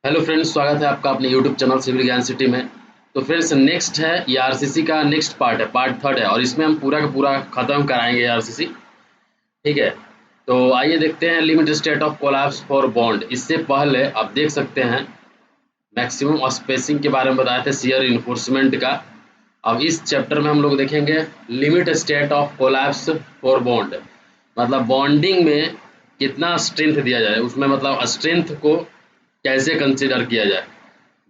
Hello friends, स्वागत है आपका अपने यूट्यूब चैनल सिविल ज्ञान सिटी में। तो फ्रेंड्स, नेक्स्ट है ये आरसीसी का नेक्स्ट पार्ट है, पार्ट थर्ड है, और इसमें हम पूरा का पूरा ख़त्म कराएंगे आरसीसी। ठीक है, तो आइए देखते हैं limit state of collapse for bond. इससे पहले आप देख सकते हैं मैक्सिमम स्पेसिंग के बारे में बताए थे, शियर इन्फोर्समेंट का। अब इस चैप्टर में हम लोग देखेंगे limit state of collapse for bond, मतलब बॉन्डिंग में कितना स्ट्रेंथ दिया जाए, उसमें मतलब स्ट्रेंथ को कैसे कंसिडर किया जाए।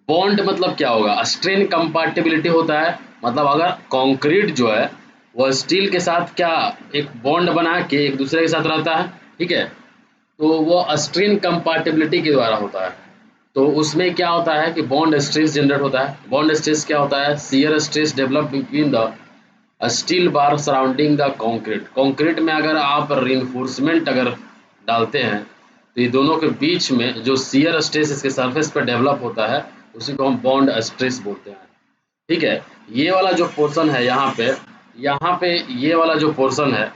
बॉन्ड मतलब क्या होगा, स्ट्रेन कंपार्टिबिलिटी होता है। मतलब अगर कंक्रीट जो है वह स्टील के साथ क्या एक बॉन्ड बना के एक दूसरे के साथ रहता है, ठीक है, तो वो स्ट्रेन कंपार्टिबिलिटी के द्वारा होता है। तो उसमें क्या होता है कि बॉन्ड स्ट्रेस जनरेट होता है। बॉन्ड स्ट्रेस क्या होता है, shear stress develop between the steel bar surrounding the concrete. Concrete में अगर आप रिइंफोर्समेंट अगर डालते हैं तो ये दोनों के बीच में जो शियर स्ट्रेस इसके सरफेस पर डेवलप होता है उसी को हम बॉन्ड स्ट्रेस बोलते हैं। ठीक है, ये वाला जो पोर्शन है यहाँ पे ये वाला जो पोर्शन है,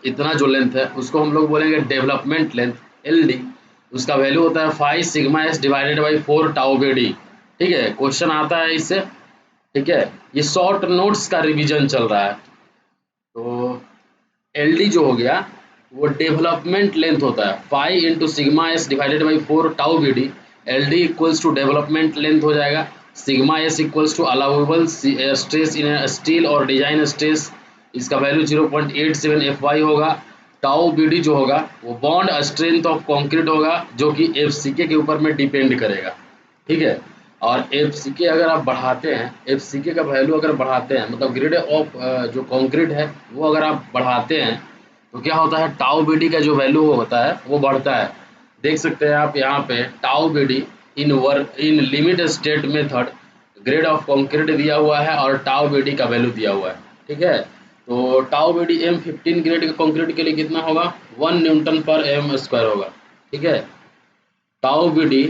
इतना जो लेंथ है उसको हम लोग बोलेंगे डेवलपमेंट लेंथ, एल डी। उसका वैल्यू होता है 5 sigma S divided by 4 tau B D. ठीक है, क्वेश्चन आता है इससे। ठीक है, ये शॉर्ट नोट्स का रिवीजन चल रहा है। तो एल डी जो हो गया वो डेवलपमेंट लेंथ होता है, 5 into sigma S divided by 4 tau B D. L D equals to development length हो जाएगा। Sigma S equals to allowable stress in steel और डिजाइन स्ट्रेस, इसका वैल्यू 0.87 एफ वाई होगा। टाउ बी डी जो होगा वो बॉन्ड स्ट्रेंथ ऑफ कॉन्क्रीट होगा, जो कि एफ सी के ऊपर में डिपेंड करेगा। ठीक है, और एफ सी के अगर आप बढ़ाते हैं, एफ सी के का वैल्यू अगर बढ़ाते हैं, मतलब ग्रेड ऑफ जो कॉन्क्रीट है वो अगर आप बढ़ाते हैं तो क्या होता है, टाउ बी डी का जो वैल्यू होता है वो बढ़ता है। देख सकते हैं आप यहाँ पे tau B D in limit state method grade of concrete दिया हुआ है और टाउ बी डी का वैल्यू दिया हुआ है। ठीक है, तो tau B D M15 grade के कॉन्क्रीट के लिए कितना होगा, 1 न्यूटन पर एम स्क्वायर होगा। ठीक है, tau B D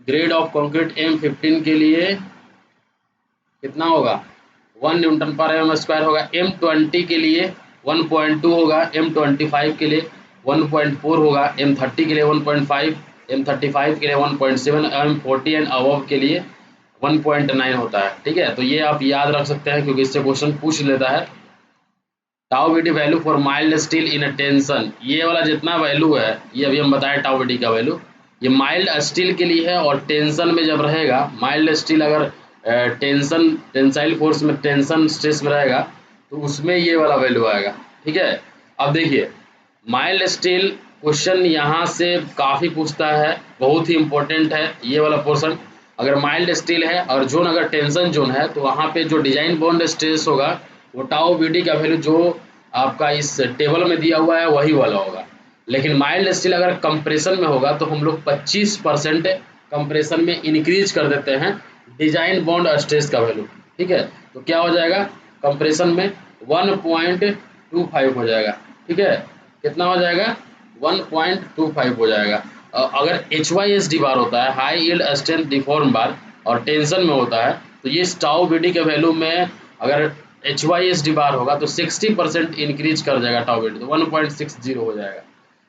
grade of concrete M15 के लिए कितना होगा, 1 न्यूटन पर एम स्क्वायर होगा। M20 के लिए 1.2 होगा, M25 के लिए 1.4 होगा, M30 के लिए 1.5, M35 के लिए 1.7, M40 एंड अबव के लिए 1.9 होता है। ठीक है, तो ये आप याद रख सकते हैं क्योंकि इससे क्वेश्चन पूछ लेता है। Tau B D value for mild steel in tension, ये वाला जितना वैल्यू है ये अभी हम बताएं टाउ बी डी का वैल्यू, ये माइल्ड स्टील के लिए है। और टेंशन में जब रहेगा, माइल्ड स्टील अगर टेंशन टेंसाइल फोर्स में टेंशन स्ट्रेस में रहेगा तो उसमें ये वाला वैल्यू आएगा। ठीक है, अब देखिए माइल्ड स्टील क्वेश्चन यहाँ से काफ़ी पूछता है, बहुत ही इंपॉर्टेंट है ये वाला पोर्शन। अगर माइल्ड स्टील है और जोन अगर टेंशन जोन है तो वहाँ पे जो डिजाइन बॉन्ड स्ट्रेस होगा वो टाउ बी डी का वैल्यू जो आपका इस टेबल में दिया हुआ है वही वाला होगा। लेकिन माइल्ड स्टील अगर कंप्रेशन में होगा तो हम लोग 25% कंप्रेशन में इंक्रीज कर देते हैं डिजाइन बॉन्ड स्ट्रेस का वैल्यू। ठीक है, तो क्या हो जाएगा, कंप्रेशन में 1.25 हो जाएगा। ठीक है, कितना हो जाएगा, 1.25 हो जाएगा। अगर H Y S D bar होता है, high yield strength deform bar, और टेंशन में होता है तो ये टाउ बी डी के वैल्यू में अगर H Y S D bar होगा तो 60% इंक्रीज कर जाएगा टाउ बी डी, तो 1.60 हो जाएगा।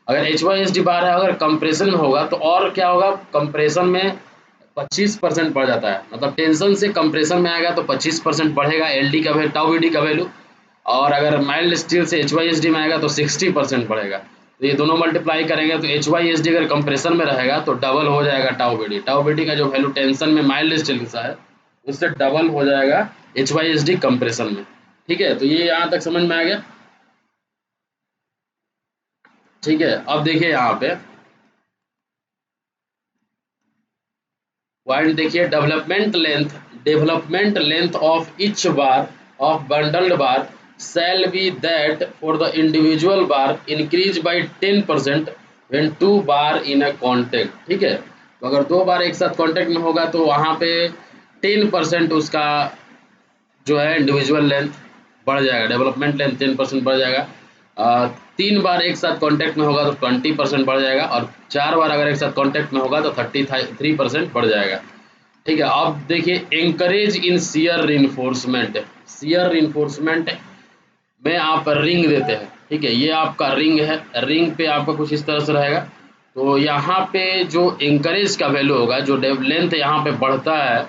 अगर H Y S D bar है अगर कंप्रेशन में होगा तो और क्या होगा, कंप्रेशन में 25% बढ़ जाता है, मतलब टेंशन से कंप्रेशन में आएगा तो 25% बढ़ेगा एल डी का वैल्यू, टाउ बी डी का वैल्यू। और अगर माइल्ड स्टील से एच वाई एस डी में आएगा तो 60% बढ़ेगा। तो ये दोनों मल्टीप्लाई करेंगे तो एच वाई एस डी अगर कंप्रेशन में रहेगा तो डबल हो जाएगा tau B D. Tau B D का जो वैल्यू टेंशन में माइल्ड स्टील का है उससे डबल हो जाएगा H Y S D compression में। ठीक है, तो ये यहाँ तक समझ में आ गया। ठीक है, अब देखिए यहाँ पे पॉइंट देखिए, development length of each bar of bundled bar shall be that for the individual bar increase by 10% when two bar in a contact। ठीक है, तो अगर दो बार एक साथ कांटेक्ट में होगा तो वहाँ पे 10% उसका जो है इंडिविजुअल लेंथ बढ़ जाएगा, डेवलपमेंट लेंथ 10% बढ़ जाएगा। तीन बार एक साथ कांटेक्ट में होगा तो 20% बढ़ जाएगा, और चार बार अगर एक साथ कांटेक्ट में होगा तो 33% बढ़ जाएगा। ठीक है, अब देखिए एंकरेज इन शियर रिइंफोर्समेंट। शियर रिइंफोर्समेंट में आप रिंग देते हैं। ठीक है, ये आपका रिंग है, रिंग पे आपका कुछ इस तरह से रहेगा। तो यहाँ पे जो इंकरेज का वैल्यू होगा, जो लेंथ यहाँ पे बढ़ता है,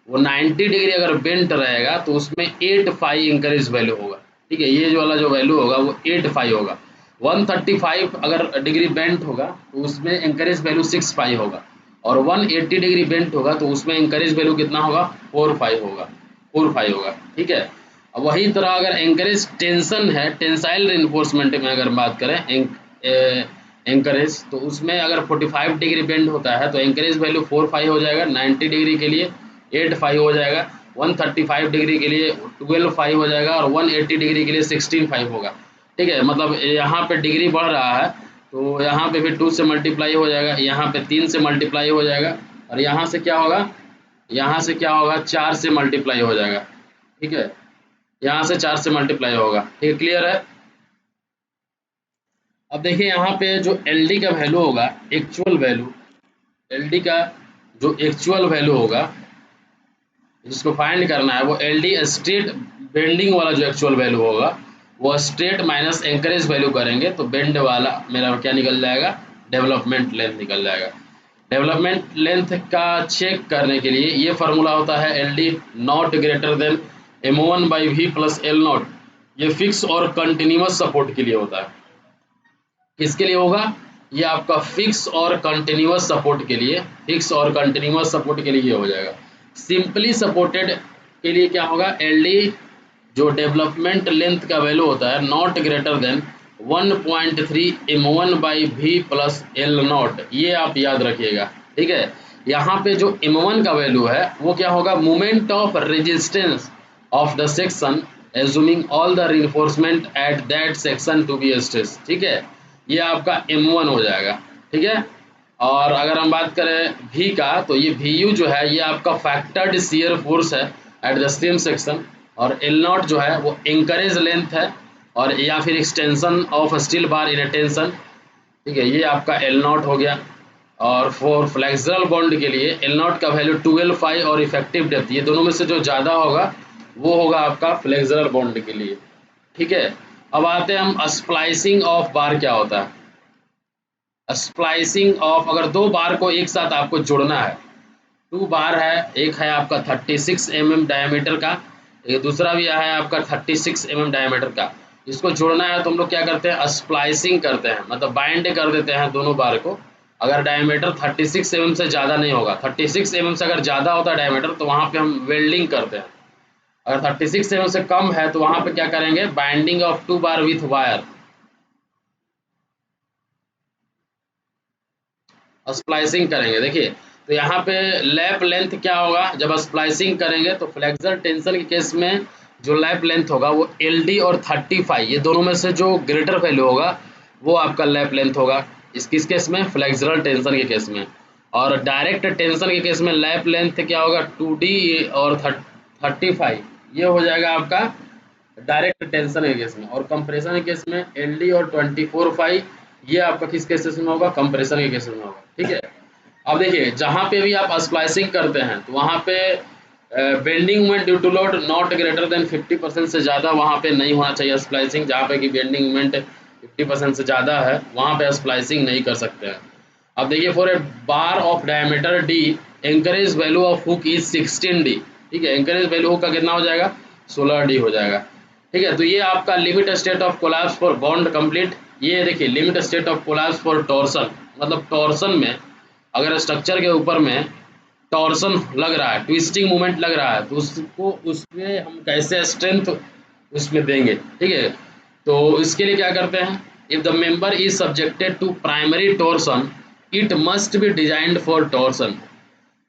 वो 90 डिग्री अगर बेंट रहेगा तो उसमें 8 इंकरेज वैल्यू होगा। ठीक है, ये जो वाला जो वैल्यू होगा वो 8 होगा। 135 अगर डिग्री बेंट होगा तो उसमें इंकरेज वैल्यू 6 होगा, और 180 डिग्री बेंट होगा तो उसमें इंकरेज वैल्यू कितना होगा, 4 होगा, 4 होगा। ठीक है, अब वही तरह अगर एंकरेज टेंशन है, टेंसाइल रिइंफोर्समेंट में अगर बात करें एंकरेज, तो उसमें अगर 45 डिग्री बेंड होता है तो एंकरेज वैल्यू 4 हो जाएगा, 90 डिग्री के लिए 8 हो जाएगा, 135 डिग्री के लिए 12 हो जाएगा, और 180 डिग्री के लिए 16 होगा। ठीक है, मतलब यहाँ पे डिग्री बढ़ रहा है तो यहाँ पे फिर 2 से मल्टीप्लाई हो जाएगा, यहाँ पे 3 से मल्टीप्लाई हो जाएगा, और यहाँ से क्या होगा, यहाँ से क्या होगा, 4 से मल्टीप्लाई हो जाएगा। ठीक है, यहाँ से 4 से मल्टीप्लाई होगा। ठीक है, क्लियर है। अब देखिए यहाँ पे जो एल डी का वैल्यू होगा, एक्चुअल वैल्यू, एल डी का जो एक्चुअल वैल्यू होगा जिसको फाइंड करना है, वो एल डी स्ट्रेट बेंडिंग वाला जो एक्चुअल वैल्यू होगा वो स्ट्रेट माइनस एंकरेज वैल्यू करेंगे तो बेंड वाला मेरा क्या निकल जाएगा, डेवलपमेंट लेंथ निकल जाएगा। डेवलपमेंट लेंथ का चेक करने के लिए ये फार्मूला होता है L D not greater then M1/V plus L not. ये फिक्स और कंटिन्यूस सपोर्ट के लिए होता है। किसके लिए होगा, ये आपका फिक्स और कंटिन्यूस सपोर्ट के लिए, फिक्स और कंटिन्यूस सपोर्ट के लिए ये हो जाएगा। सिंपली सपोर्टेड के लिए क्या होगा, एल डी जो डेवलपमेंट लेंथ का वैल्यू होता है not greater then 1.3 M1/V plus L not, ये आप याद रखिएगा। ठीक है, यहाँ पे जो M1 का वैल्यू है वो क्या होगा, moment of resistance of the section assuming all the reinforcement at that section to be stress. ठीक है, ये आपका M1 हो जाएगा। ठीक है, और अगर हम बात करें V का, तो ये VU जो है ये आपका फैक्टर्ड शियर फोर्स है एट द सेम सेक्शन, और एल नॉट जो है वो एंकरेज लेंथ है, और या फिर extension of steel bar in tension. ठीक है, ये आपका एल नॉट हो गया। और फॉर फ्लेक्सुरल बॉन्ड के लिए एल नॉट का वैल्यू 12 और इफेक्टिव डेप्थ, ये दोनों में से जो ज़्यादा होगा वो होगा आपका फ्लेक्सुरल बॉन्ड के लिए। ठीक है, अब आते हैं हम स्प्लाइसिंग ऑफ बार क्या होता है। स्प्लाइसिंग ऑफ, अगर दो बार को एक साथ आपको जोड़ना है, 2 बार है, एक है आपका 36 mm डायमीटर का, एक दूसरा भी है आपका 36 mm डायमीटर का, इसको जोड़ना है तो हम लोग क्या करते हैं, स्प्लाइसिंग करते हैं, मतलब बाइंड कर देते हैं दोनों बार को। अगर डायमीटर 36 mm से ज़्यादा नहीं होगा, 36 mm से अगर ज़्यादा होता है डायमीटर तो वहाँ पे हम वेल्डिंग करते हैं। अगर 36 mm से कम है तो वहाँ पे क्या करेंगे, binding of 2 bar with wire, splicing करेंगे। देखिए, तो यहाँ पे लैप लेंथ क्या होगा, जब स्प्लाइसिंग करेंगे तो फ्लेक्सर टेंशन के केस में जो लैप लेंथ होगा वो एल डी और 35, ये दोनों में से जो ग्रेटर वैल्यू होगा वो आपका लैप लेंथ होगा। इस किस केस में, फ्लेक्सरल टेंशन के केस में। और डायरेक्ट टेंशन के केस में लैप लेंथ क्या होगा, 2D और 35, ये हो जाएगा आपका डायरेक्ट टेंशन के केस में। और कंप्रेशन के केस में एल डी और 24 ये आपका किस केसेस में होगा, कंप्रेशन के केसेस में होगा। ठीक है, अब देखिए जहाँ पे भी आप स्प्लाइसिंग करते हैं तो वहाँ पे bending moment due to load not greater than 50% से ज़्यादा वहाँ पे नहीं होना चाहिए स्प्लाइसिंग। जहाँ पे कि बेंडिंग मोमेंट 50% से ज़्यादा है वहाँ पे स्प्लाइसिंग नहीं कर सकते हैं। अब देखिए, for a bar of diameter D anchorage value of hook is 16D। ठीक है, एंकरेज वैल्यू हुक का कितना हो जाएगा, 16D हो जाएगा। ठीक है, तो ये आपका limit state of collapse for bond complete. ये देखिए limit state of collapse for torsion, मतलब टॉर्सन में अगर स्ट्रक्चर के ऊपर में टॉर्सन लग रहा है, ट्विस्टिंग मूवमेंट लग रहा है, तो उसको उसमें हम कैसे स्ट्रेंथ उसमें देंगे। ठीक है, तो इसके लिए क्या करते हैं, if the member is subjected to primary torsion it must be designed for torsion.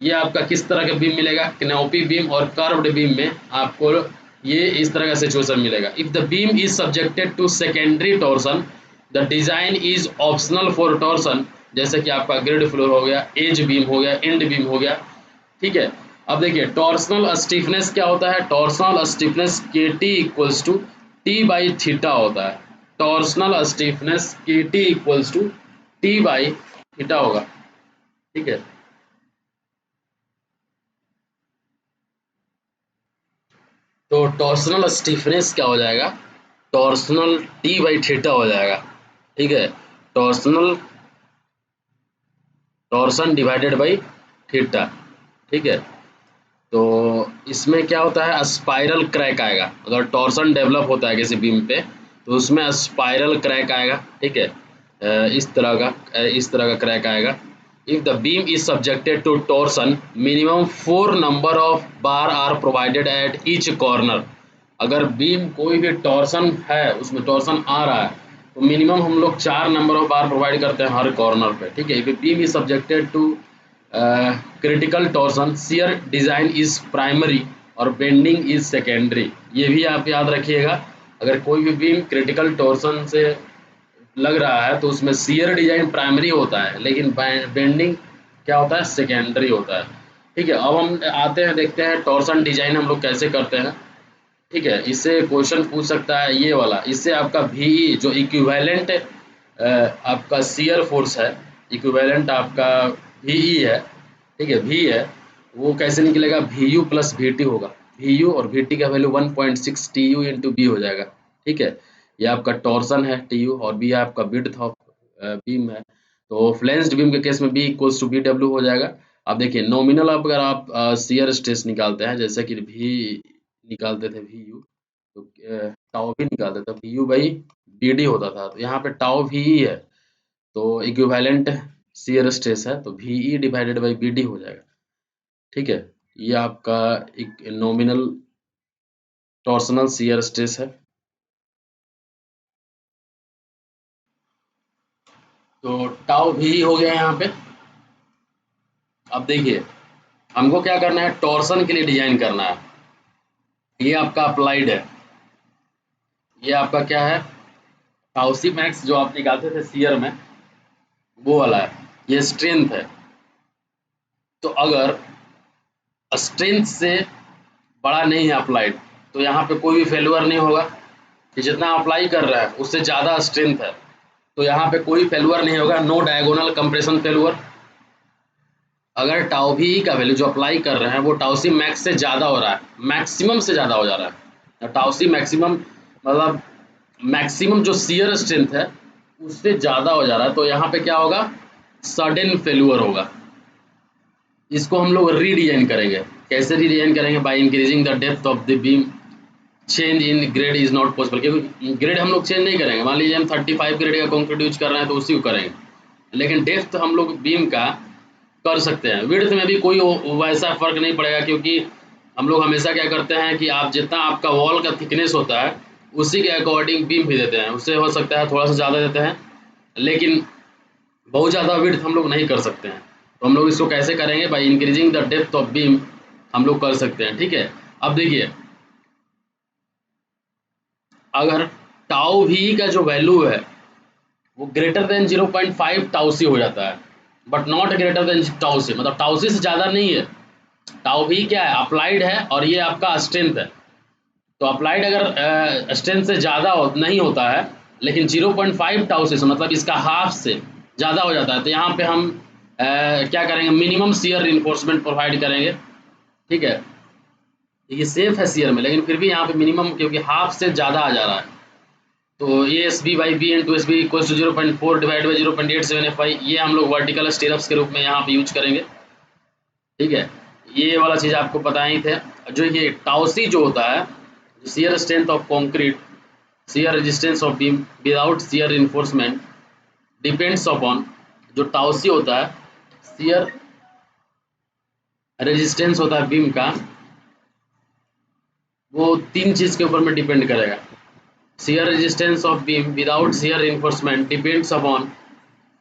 ये आपका किस तरह का बीम मिलेगा, कैनोपी बीम और कर्व्ड बीम में आपको ये इस तरह का सिचुएशन मिलेगा। If the beam is subjected to secondary torsion the design is optional for torsion, जैसे कि आपका ग्रिड फ्लोर हो गया, एज बीम हो गया, एंड बीम हो गया। ठीक है, अब देखिए टॉर्सनल स्टिफनेस क्या होता है, torsional stiffness K T equals to T by theta होता है। Torsional stiffness K T equals to T by theta होगा। ठीक है, तो टॉर्सनल स्टिफनेस क्या हो जाएगा, टॉर्सनल टी बाई थीटा हो जाएगा। ठीक है, torsional torsion divided by theta, ठीक है। तो इसमें क्या होता है, स्पाइरल क्रैक आएगा। अगर टॉर्सन डेवलप होता है किसी बीम पे तो उसमें स्पाइरल क्रैक आएगा, ठीक है। इस तरह का क्रैक आएगा। If the beam is subjected to torsion minimum 4 number of bar are provided at each corner. अगर बीम कोई भी टॉर्सन है, उसमें टॉर्सन आ रहा है, तो मिनिमम हम लोग 4 नंबर ऑफ बार प्रोवाइड करते हैं हर कॉर्नर पे, ठीक है। If beam is subjected to critical torsion shear design is primary और बेंडिंग इज सेकेंडरी। ये भी आप याद रखिएगा। अगर कोई भी बीम क्रिटिकल टॉर्सन से लग रहा है तो उसमें शियर डिजाइन प्राइमरी होता है, लेकिन बेंडिंग क्या होता है, सेकेंडरी होता है, ठीक है। अब हम आते हैं, देखते हैं टॉर्सन डिजाइन हम लोग कैसे करते हैं, ठीक है। इससे क्वेश्चन पूछ सकता है ये वाला। इससे आपका VE जो इक्विवेलेंट आपका शियर फोर्स है, इक्विवेलेंट आपका VE है, ठीक है, V है, वो कैसे निकलेगा, VU प्लस VT होगा। VU और VT का वैल्यू 1.6 TU इंटू B हो जाएगा, ठीक है। ये आपका टॉर्सन है TU और B आपका विड्थ ऑफ बीम है। तो फ्लेंस्ड बीम के केस में B इक्वल्स टू BW हो जाएगा। अब देखिए नॉमिनल अगर आप शियर स्ट्रेस निकालते हैं, जैसे कि V निकालते थे VU, तो टाउ भी निकालते थे, VU बाई BD होता था। तो यहाँ पे टाउ VE है, तो इक्विवेलेंट शियर स्ट्रेस है, तो VE डिवाइडेड बाई BD हो जाएगा, ठीक है। ये आपका एक नॉमिनल टॉर्सनल शियर स्ट्रेस है। तो टाउ VE हो गया यहाँ पे। अब देखिए हमको क्या करना है, टॉर्सन के लिए डिजाइन करना है। ये आपका अप्लाइड है, ये आपका क्या है, टाउसी मैक्स जो आप निकालते थे शियर में, वो वाला है। ये स्ट्रेंथ है। तो अगर स्ट्रेंथ से बड़ा नहीं है अप्लाइड, तो यहाँ पे कोई भी फेल्यूर नहीं होगा कि जितना अप्लाई कर रहा है उससे ज़्यादा स्ट्रेंथ है, तो यहाँ पे कोई फेल्यूर नहीं होगा, नो डायगोनल कंप्रेशन फेल्यूर। अगर टाउ भी का वैल्यू जो अप्लाई कर रहे हैं वो टाउसी मैक्स से ज़्यादा हो रहा है, मैक्सिमम से ज़्यादा हो जा रहा है, टाउसी मैक्सिमम मतलब मैक्सिमम जो शियर स्ट्रेंथ है उससे ज़्यादा हो जा रहा है, तो यहाँ पे क्या होगा, सडन फेल्यूर होगा। इसको हम लोग रीडिजाइन करेंगे। कैसे रीडिजाइन करेंगे, by increasing the depth of the beam. Change in grade is not possible, क्योंकि ग्रेड हम लोग चेंज नहीं करेंगे। मान लीजिए हम 35 ग्रेड का कंक्रीट यूज कर रहे हैं तो उसी को करेंगे, लेकिन डेप्थ हम लोग बीम का कर सकते हैं। विड्थ में भी कोई वैसा फर्क नहीं पड़ेगा, क्योंकि हम लोग हमेशा क्या करते हैं कि आप जितना आपका वॉल का थिकनेस होता है उसी के अकॉर्डिंग बीम भी देते हैं। उससे हो सकता है थोड़ा सा ज़्यादा देते हैं, लेकिन बहुत ज़्यादा विड्थ हम लोग नहीं कर सकते हैं। तो हम लोग इसको कैसे करेंगे, by increasing the depth of beam हम लोग कर सकते हैं, ठीक है। अब देखिए अगर टाउ भी का जो वैल्यू है वो ग्रेटर देन 0.5 टाउ सी हो जाता है, but not greater than tau C, मतलब टाउ सी से ज़्यादा नहीं है। टाउ भी क्या है, अप्लाइड है और ये आपका स्ट्रेंथ है। तो अप्लाइड अगर स्ट्रेंथ से ज़्यादा नहीं होता है, लेकिन 0.5 टाउ से मतलब इसका हाफ से ज़्यादा हो जाता है, तो यहाँ पे हम क्या करेंगे, मिनिमम शियर रिइंफोर्समेंट प्रोवाइड करेंगे, ठीक है। ये सेफ है शियर में, लेकिन फिर भी यहाँ पे मिनिमम, क्योंकि हाफ से ज़्यादा आ जा रहा है। तो A S B by B into S B equal to 0.4 divide by 0.875, ये हम लोग वर्टिकल स्टीरअप्स के रूप में यहाँ पे यूज करेंगे, ठीक है। ये वाला चीज़ आपको पता ही थे। जो ये टाउसी जो होता है, shear strength of concrete, shear resistance of beam without shear reinforcement depends upon, जो टाउसी होता है शियर रेजिस्टेंस होता है बीम का, वो 3 चीज़ के ऊपर में डिपेंड करेगा। Shear resistance of beam without shear reinforcement depends upon,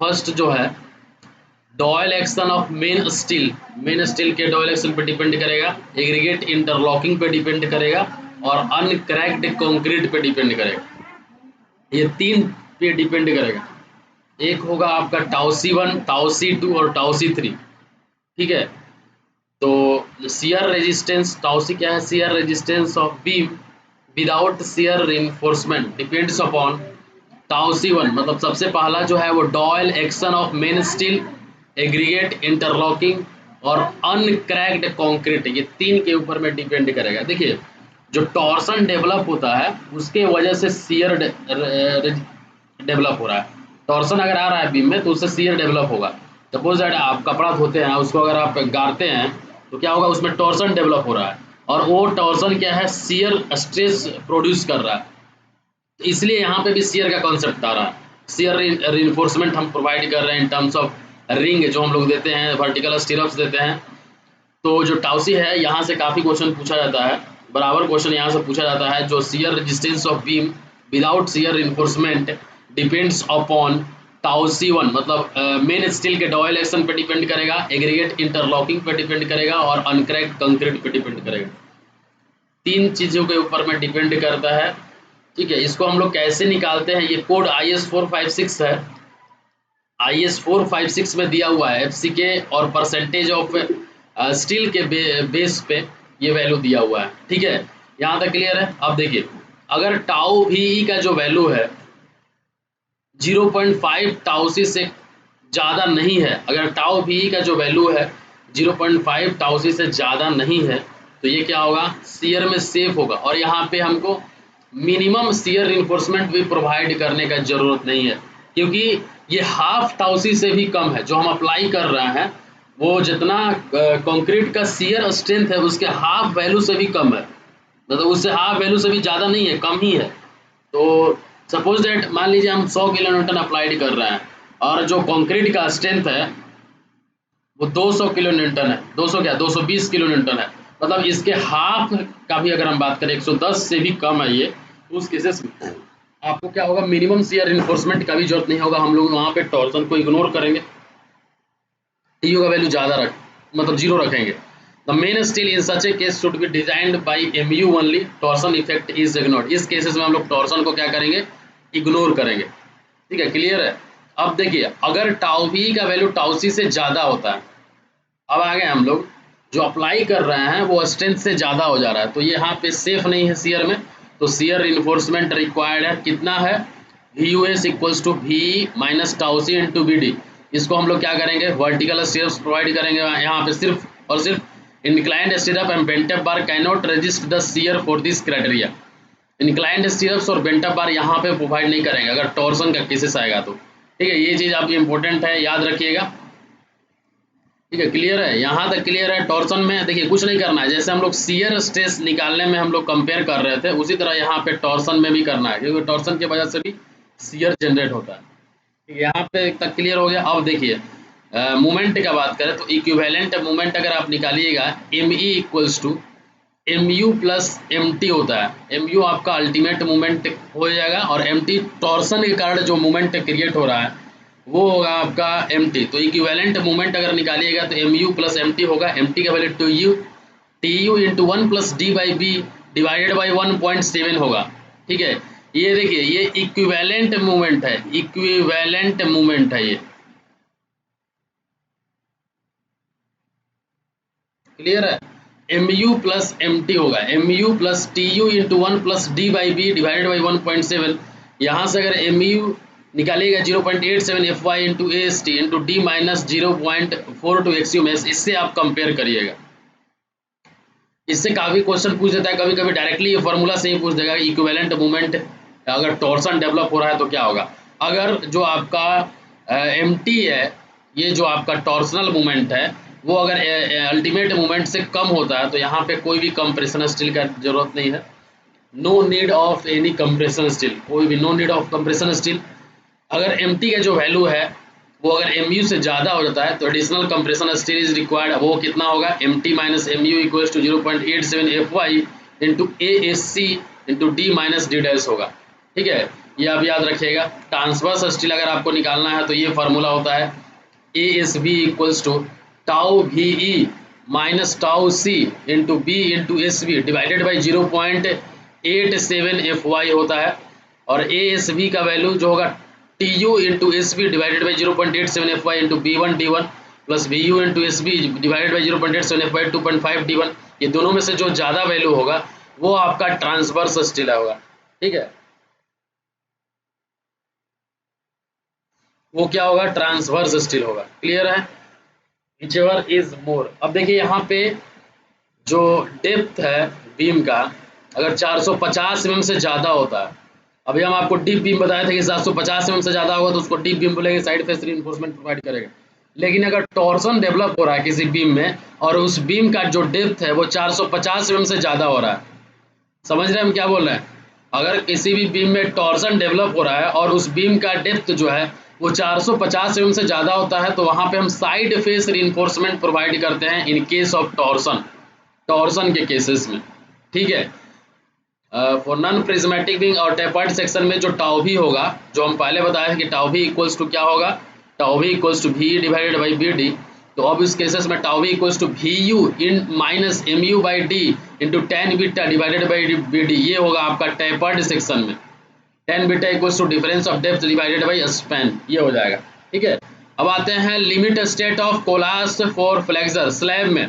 first जो है dowel action of main steel, main steel के डॉयल एक्शन पे डिपेंड करेगा, एग्रीगेट इंटरलॉकिंग पे डिपेंड करेगा और अनक्रैक्ड कंक्रीट पे डिपेंड करेगा। ये 3 पे डिपेंड करेगा। एक होगा आपका टाउसी 1, टाउसी 2 और टाउसी 3, ठीक है। तो शियर रेजिस्टेंस टाउसी क्या है, shear resistance of beam without shear reinforcement depends upon tau C 1, मतलब सबसे पहला जो है वो dowel action of main steel, aggregate interlocking और अनक्रैक्ड कंक्रीट, ये 3 के ऊपर में डिपेंड करेगा। देखिए जो टॉर्सन डेवलप होता है उसके वजह से शियर डेवलप हो रहा है। टॉर्सन अगर आ रहा है बीम में तो उससे शियर डेवलप होगा। सपोज दैट आप कपड़ा धोते हैं, उसको अगर आप गाड़ते हैं तो क्या होगा, उसमें टॉर्सन डेवलप हो रहा है, और वो टॉर्सन क्या है, शियर स्ट्रेस प्रोड्यूस कर रहा है। तो इसलिए यहाँ पे भी शियर का कॉन्सेप्ट आ रहा है। शियर रिइंफोर्समेंट हम प्रोवाइड कर रहे हैं इन टर्म्स ऑफ रिंग जो हम लोग देते हैं, वर्टिकल स्टीरअप्स देते हैं। तो जो टाउसी है, यहाँ से काफ़ी क्वेश्चन पूछा जाता है, बराबर क्वेश्चन यहाँ से पूछा जाता है। जो shear resistance of beam without shear reinforcement depends upon टाउसी one, मतलब मेन स्टील के डॉयल एक्शन पे डिपेंड करेगा, एग्रीगेट इंटरलॉकिंग पे डिपेंड करेगा, और अनक्रैक्ड कंक्रीट पे डिपेंड करेगा। तीन चीज़ों के ऊपर में डिपेंड करता है। ठीक है, इसको हम लोग कैसे निकालते हैं, ये कोड IS 456 है। IS 456 में दिया हुआ है FCK और परसेंटेज ऑफ स्टील के बेस पे ये वैल्यू दिया हुआ है। ठीक है, यहाँ तक क्लियर है। अब देखिए, अगर टाउ VE का जो वैल्यू है 0.5 टाउ सी से ज़्यादा नहीं है, अगर टाउ VE का जो वैल्यू है 0.5 टाउ सी से ज़्यादा नहीं है, तो ये क्या होगा, शियर में सेफ होगा। और यहाँ पे हमको मिनिमम शियर रिइंफोर्समेंट भी प्रोवाइड करने का ज़रूरत नहीं है, क्योंकि ये हाफ टाउ सी से भी कम है। जो हम अप्लाई कर रहे हैं वो जितना कंक्रीट का शियर स्ट्रेंथ है उसके हाफ वैल्यू से भी कम है, मतलब उससे हाफ वैल्यू से भी ज़्यादा नहीं है, कम ही है। तो सपोज दैट मान लीजिए हम 100 किलो न्यूटन अप्लाइड कर रहे हैं, और जो कंक्रीट का स्ट्रेंथ है वो 200 किलो न्यूटन है, 200 क्या 220 किलो न्यूटन है, मतलब इसके हाफ का भी अगर हम बात करें 110 से भी कम है ये, तो उस केसेस में आपको क्या होगा, मिनिमम शियर रिइंफोर्समेंट का भी जरूरत नहीं होगा। हम लोग वहाँ पे टॉर्सन को इग्नोर करेंगे, TU का वैल्यू ज़्यादा रख मतलब 0 रखेंगे। The main steel in such A case should be designed by MU only, torsion effect is ignored. इस केसेस में हम लोग टॉर्सन को क्या करेंगे, इग्नोर करेंगे। ठीक है, क्लियर है। अब देखिए, अगर टाउ V का वैल्यू टाउ C से ज़्यादा होता है, अब आगे हम लोग जो अप्लाई कर रहे हैं वो स्ट्रेंथ से ज़्यादा हो जा रहा है, तो ये यहाँ पे सेफ नहीं है शियर में, तो शियर रिइंफोर्समेंट रिक्वायर्ड है। कितना है, VUS equals to V minus tau C into BD। इसको हम लोग क्या करेंगे, वर्टिकल स्टीरअप्स प्रोवाइड करेंगे यहाँ पे, सिर्फ और सिर्फ inclined स्टीरअप and bent up bar cannot resist the shear for this criteria. Inclined स्टीरअप्स और बेंटअप बार यहाँ पे प्रोवाइड नहीं करेंगे अगर टॉर्सन का केसेस आएगा तो। ठीक है, ये चीज़ आपकी इंपॉर्टेंट है, याद रखिएगा। ठीक है, क्लियर है, यहाँ तक क्लियर है। टॉर्सन में देखिए कुछ नहीं करना है, जैसे हम लोग शियर स्ट्रेस निकालने में हम लोग कंपेयर कर रहे थे, उसी तरह यहाँ पे टॉर्सन में भी करना है, क्योंकि टॉर्सन की वजह से भी शियर जनरेट होता है। ठीक है, यहाँ पे तक क्लियर हो गया। अब देखिए मोमेंट का बात करें तो इक्विवेलेंट मोमेंट अगर आप निकालिएगा, ME equals to MU plus MT होता है। MU आपका अल्टीमेट मूवमेंट हो जाएगा, और MT टॉर्सन के कारण जो मूवमेंट क्रिएट हो रहा है वो होगा आपका MT। तो इक्विवेलेंट मूवमेंट अगर निकालिएगा तो MU प्लस MT होगा। MT का value TU into 1 plus D/B divided by 1.7 होगा। ठीक है, ये देखिए ये इक्विवेलेंट मूवमेंट है, इक्विवेलेंट मूवमेंट है ये, क्लियर है। MU प्लस MT होगा, MU plus TU into 1 plus D/B divided by 1.7। यहाँ से अगर MU निकालिएगा 0.87 FY into AST into D minus 0.42 XUMS, इससे आप कंपेयर करिएगा। इससे काफ़ी क्वेश्चन पूछ देता है, कभी कभी डायरेक्टली ये फार्मूला से ही पूछ देगा इक्विवेलेंट मूवमेंट अगर टॉर्सन डेवलप हो रहा है तो क्या होगा। अगर जो आपका MT है, ये जो आपका टॉर्सनल मूवमेंट है, वो अगर अल्टीमेट मूवमेंट से कम होता है तो यहाँ पे कोई भी कंप्रेशन स्टील का जरूरत नहीं है। No need of any compression steel, कोई भी no need of compression steel. अगर MT का जो वैल्यू है वो अगर MU से ज़्यादा हो जाता है तो additional compression steel is required. वो कितना होगा, MT minus MU equals to 0.87 FY into ASC into D minus D dash होगा। ठीक है, ये आप याद रखिएगा। ट्रांसवर्स स्टील अगर आपको निकालना है तो ये फार्मूला होता है ASB equals to tau VE minus tau C into B into SB divided by 0.87 FY होता है। और ASB का वैल्यू जो होगा TU into SB divided by 0.87 FY into B1 D1 plus VU into SB divided by 0.87 FY 2.5 D1। ये दोनों में से जो ज़्यादा वैल्यू होगा वो आपका ट्रांसवर्स स्टील होगा। ठीक है, वो क्या होगा, ट्रांसवर्स स्टील होगा। क्लियर है, व्हिचएवर इज मोर। अब देखिए यहाँ पे जो डेप्थ है बीम का, अगर 450 mm से ज़्यादा होता है, अभी हम आपको डीप बीम बताए थे कि 750 mm से ज़्यादा होगा तो उसको डीप बीम बोलेंगे, साइड फेस रिइंफोर्समेंट प्रोवाइड करेगा। लेकिन अगर टॉर्सन डेवलप हो रहा है किसी बीम में और उस बीम का जो डेप्थ है वो 450 mm से ज़्यादा हो रहा है, समझ रहे हैं हम क्या बोल रहे हैं? अगर किसी भी बीम में टॉर्सन डेवलप हो रहा है और उस बीम का डेप्थ जो है वो 450 mm से ज़्यादा होता है, तो वहाँ पे हम साइड फेस रीइंफोर्समेंट प्रोवाइड करते हैं in case of torsion, torsion के केसेस में, ठीक है। फॉर नॉन प्रिज्मेटिक बीम और टेपर्ड सेक्शन में जो टाउ भी होगा, जो हम पहले बताए थे कि टाउ भी इक्वल्स टू क्या होगा, टाउ भी equals to V divided by B D. तो अब इस केसेस में टाउ भी equals to V U in minus M U by D into tan beta divided by B D, ये होगा आपका टेपर्ड सेक्शन में। Tan beta equals to difference of depth divided by span, ये हो जाएगा, ठीक है। अब आते हैं limit state of collapse for flexure slab में।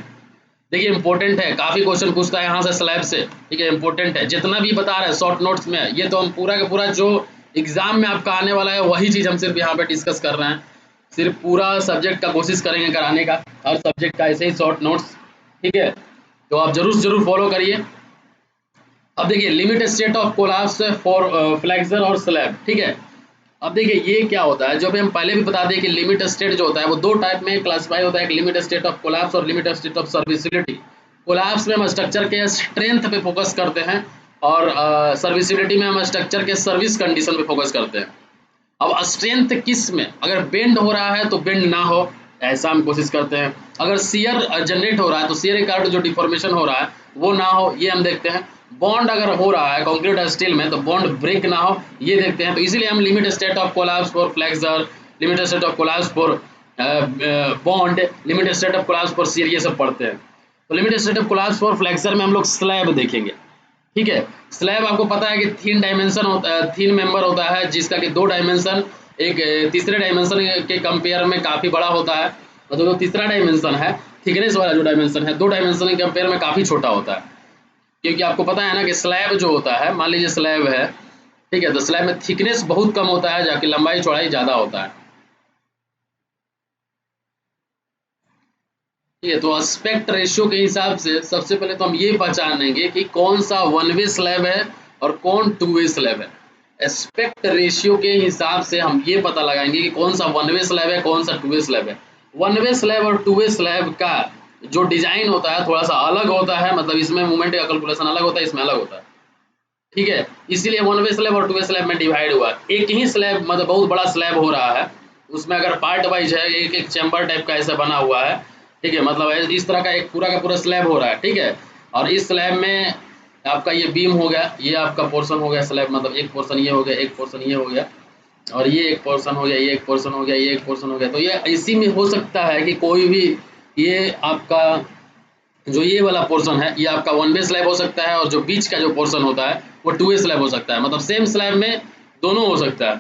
देखिए इंपॉर्टेंट है, काफ़ी क्वेश्चन पूछता है यहाँ से स्लैब से, ठीक है, इंपॉर्टेंट है। जितना भी बता रहे हैं शॉर्ट नोट्स में, ये तो हम पूरा का पूरा जो एग्जाम में आपका आने वाला है वही चीज़ हम सिर्फ यहाँ पे डिस्कस कर रहे हैं। सिर्फ पूरा सब्जेक्ट का कोशिश करेंगे कराने का, हर सब्जेक्ट का ऐसे ही शॉर्ट नोट्स, ठीक है। तो आप जरूर जरूर फॉलो करिए। अब देखिए limit state of collapse for flexor और स्लैब, ठीक है। अब देखिए ये क्या होता है, जो भी हम पहले भी बता दें कि लिमिट स्टेट जो होता है वो दो टाइप में क्लासिफाई होता है, एक लिमिट स्टेट ऑफ कोलैप्स और limit state of serviceability. Collapse में हम स्ट्रक्चर के स्ट्रेंथ पे फोकस करते हैं और सर्विसिबिलिटी में हम स्ट्रक्चर के सर्विस कंडीशन पे फोकस करते हैं। अब स्ट्रेंथ किस में, अगर बेंड हो रहा है तो बेंड ना हो, ऐसा हम कोशिश करते हैं। अगर शियर जनरेट हो रहा है तो शियर के कारण जो डिफॉर्मेशन हो रहा है वो ना हो, ये हम देखते हैं। बॉन्ड अगर हो रहा है कंक्रीट और स्टील में तो बॉन्ड ब्रेक ना हो, ये देखते हैं। तो इसीलिए हम limit state of collapse for flexor, limit state of collapse for bond, limit state of collapse for shear, ये सब पढ़ते हैं। तो limit state of collapse for flexor में हम लोग स्लैब देखेंगे, ठीक है। स्लैब आपको पता है कि थीन डायमेंशन होता है, थीन मेंबर होता है जिसका कि दो डायमेंशन एक तीसरे डायमेंशन के कंपेयर में काफ़ी बड़ा होता है। मतलब जो तीसरा डायमेंशन है, थिकनेस वाला जो डायमेंशन है, दो डायमेंशन के कंपेयर में काफ़ी छोटा होता है। क्योंकि आपको पता है ना कि स्लैब जो होता है, मान लीजिए स्लैब है, ठीक है, तो स्लैब में थिकनेस बहुत कम होता है जबकि लंबाई चौड़ाई ज़्यादा होता है, ठीक है। तो एस्पेक्ट रेशियो के हिसाब से सबसे पहले तो हम ये पहचानेंगे कि कौन सा वन वे स्लैब है और कौन टू वे स्लैब है। एस्पेक्ट रेशियो के हिसाब से हम ये पता लगाएंगे कि कौन सा वन वे स्लैब है, कौन सा टू वे स्लैब है। वन वे स्लैब और टू वे स्लैब का जो डिजाइन होता है थोड़ा सा अलग होता है, मतलब इसमें मूवमेंट का कैलकुलेशन अलग होता है, इसमें अलग होता है, ठीक है। इसीलिए वन वे स्लैब और टू वे स्लैब में डिवाइड हुआ है। एक ही स्लैब मतलब बहुत बड़ा स्लैब हो रहा है, उसमें अगर पार्ट वाइज है, एक एक चैम्बर टाइप का ऐसा बना हुआ है, ठीक है, मतलब इस तरह का पूरा स्लैब हो रहा है, ठीक है। और इस स्लैब में आपका ये बीम हो गया, ये आपका पोर्शन हो गया स्लैब, मतलब एक पोर्शन ये हो गया, एक पोर्शन ये हो गया, और ये एक पोर्शन हो गया, ये एक पोर्शन हो गया, ये एक पोर्शन हो गया। तो ये इसी में हो सकता है कि कोई भी ये आपका जो ये वाला पोर्शन है ये आपका वन वे स्लैब हो सकता है, और जो बीच का जो पोर्शन होता है वो टू वे स्लैब हो सकता है, मतलब सेम स्लैब में दोनों हो सकता है,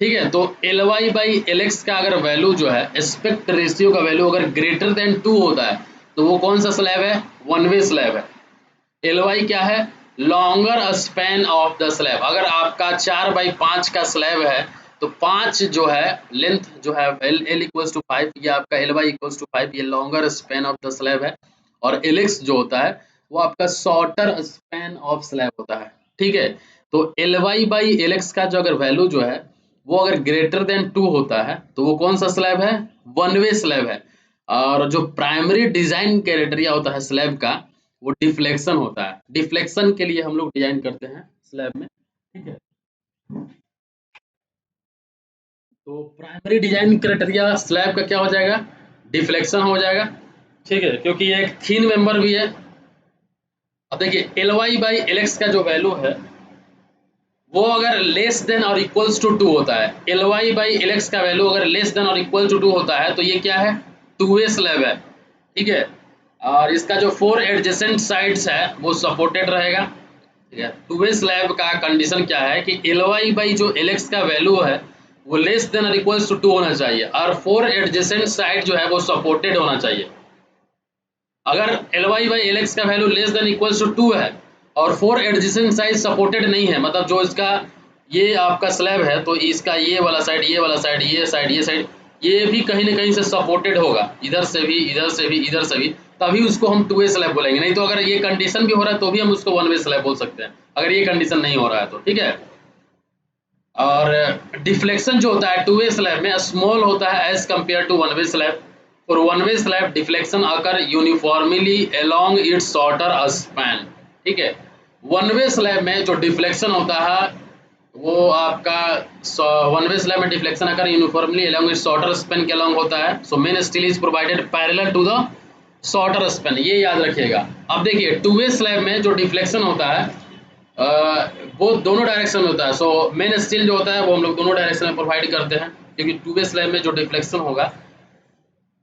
ठीक है। तो L Y by L X का अगर वैल्यू जो है, एस्पेक्ट रेशियो का वैल्यू अगर ग्रेटर देन 2 होता है तो वो कौन सा स्लैब है, वन वे स्लैब है। एल वाई क्या है, longer span of the slab. अगर आपका 4/5 का स्लैब है तो 5 जो है लेंथ जो है एल एल इक्वल्स टू 5, ये आपका एल वाई इक्वल्स टू 5, ये longer span of the slab है। और एल एक्स जो होता है वो आपका शॉर्टर स्पैन ऑफ स्लैब होता है, ठीक है। तो L Y by L X का जो अगर वैल्यू जो है वो अगर ग्रेटर देन 2 होता है तो वो कौन सा स्लैब है, वन वे स्लैब है। और जो प्राइमरी डिजाइन क्राइटेरिया होता है स्लैब का वो डिफ्लेक्शन होता है, डिफ्लेक्शन के लिए हम लोग डिजाइन करते हैं स्लैब में, ठीक है। तो प्राइमरी डिजाइन क्राइटेरिया स्लैब का क्या हो जाएगा, डिफ्लेक्शन हो जाएगा, ठीक है, क्योंकि ये एक थीन मेंबर भी है। अब देखिए L Y by L X का जो वैल्यू है वो अगर लेस देन और इक्वल्स टू 2 होता है, L Y by L X का वैल्यू अगर लेस देन और इक्वल टू 2 होता है तो ये क्या है, टू वे स्लैब है, ठीक है। और इसका जो 4 एडजेसेंट साइड्स है वो सपोर्टेड रहेगा, ठीक है। टू वे स्लैब का कंडीशन क्या है कि एल वाई बाई जो एल एक्स का वैल्यू है वो लेस देन और इक्वल्स टू 2 होना चाहिए, और 4 एडजेसेंट साइड जो है वो सपोर्टेड होना चाहिए। अगर L Y by L X का value less than equals to 2 है और 4 एडजेसेंट साइड सपोर्टेड नहीं है, मतलब जो इसका ये आपका स्लैब है तो इसका ये वाला साइड, ये वाला साइड, ये साइड, ये साइड, ये भी कहीं ना कहीं से सपोर्टेड होगा, इधर से भी, इधर से भी, इधर से भी, तभी उसको हम टू वे स्लैब बोलेंगे। नहीं तो अगर ये कंडीशन भी हो रहा है तो भी हम उसको वन वे स्लैब बोल सकते हैं, अगर ये कंडीशन नहीं हो रहा है तो, ठीक है। और डिफ्लेक्शन जो होता है टू वे स्लैब में स्मॉल होता है as compare to one way slab, for one way slab deflection occur uniformly along its shorter span. ठीक है, वन वे स्लैब में जो डिफ्लेक्शन होता है वो आपका वन वे स्लैब में deflection occur uniformly along its shorter span के अलोंग होता है। So main steel is provided parallel to the shorter span, ये याद रखिएगा। अब देखिए टू वे स्लैब में जो डिफ्लेक्शन होता है वो दोनों डायरेक्शन में होता है। सो मेन स्टील जो होता है वो हम लोग दोनों डायरेक्शन में प्रोवाइड करते हैं, क्योंकि टू वे स्लैब में जो डिफ्लेक्शन होगा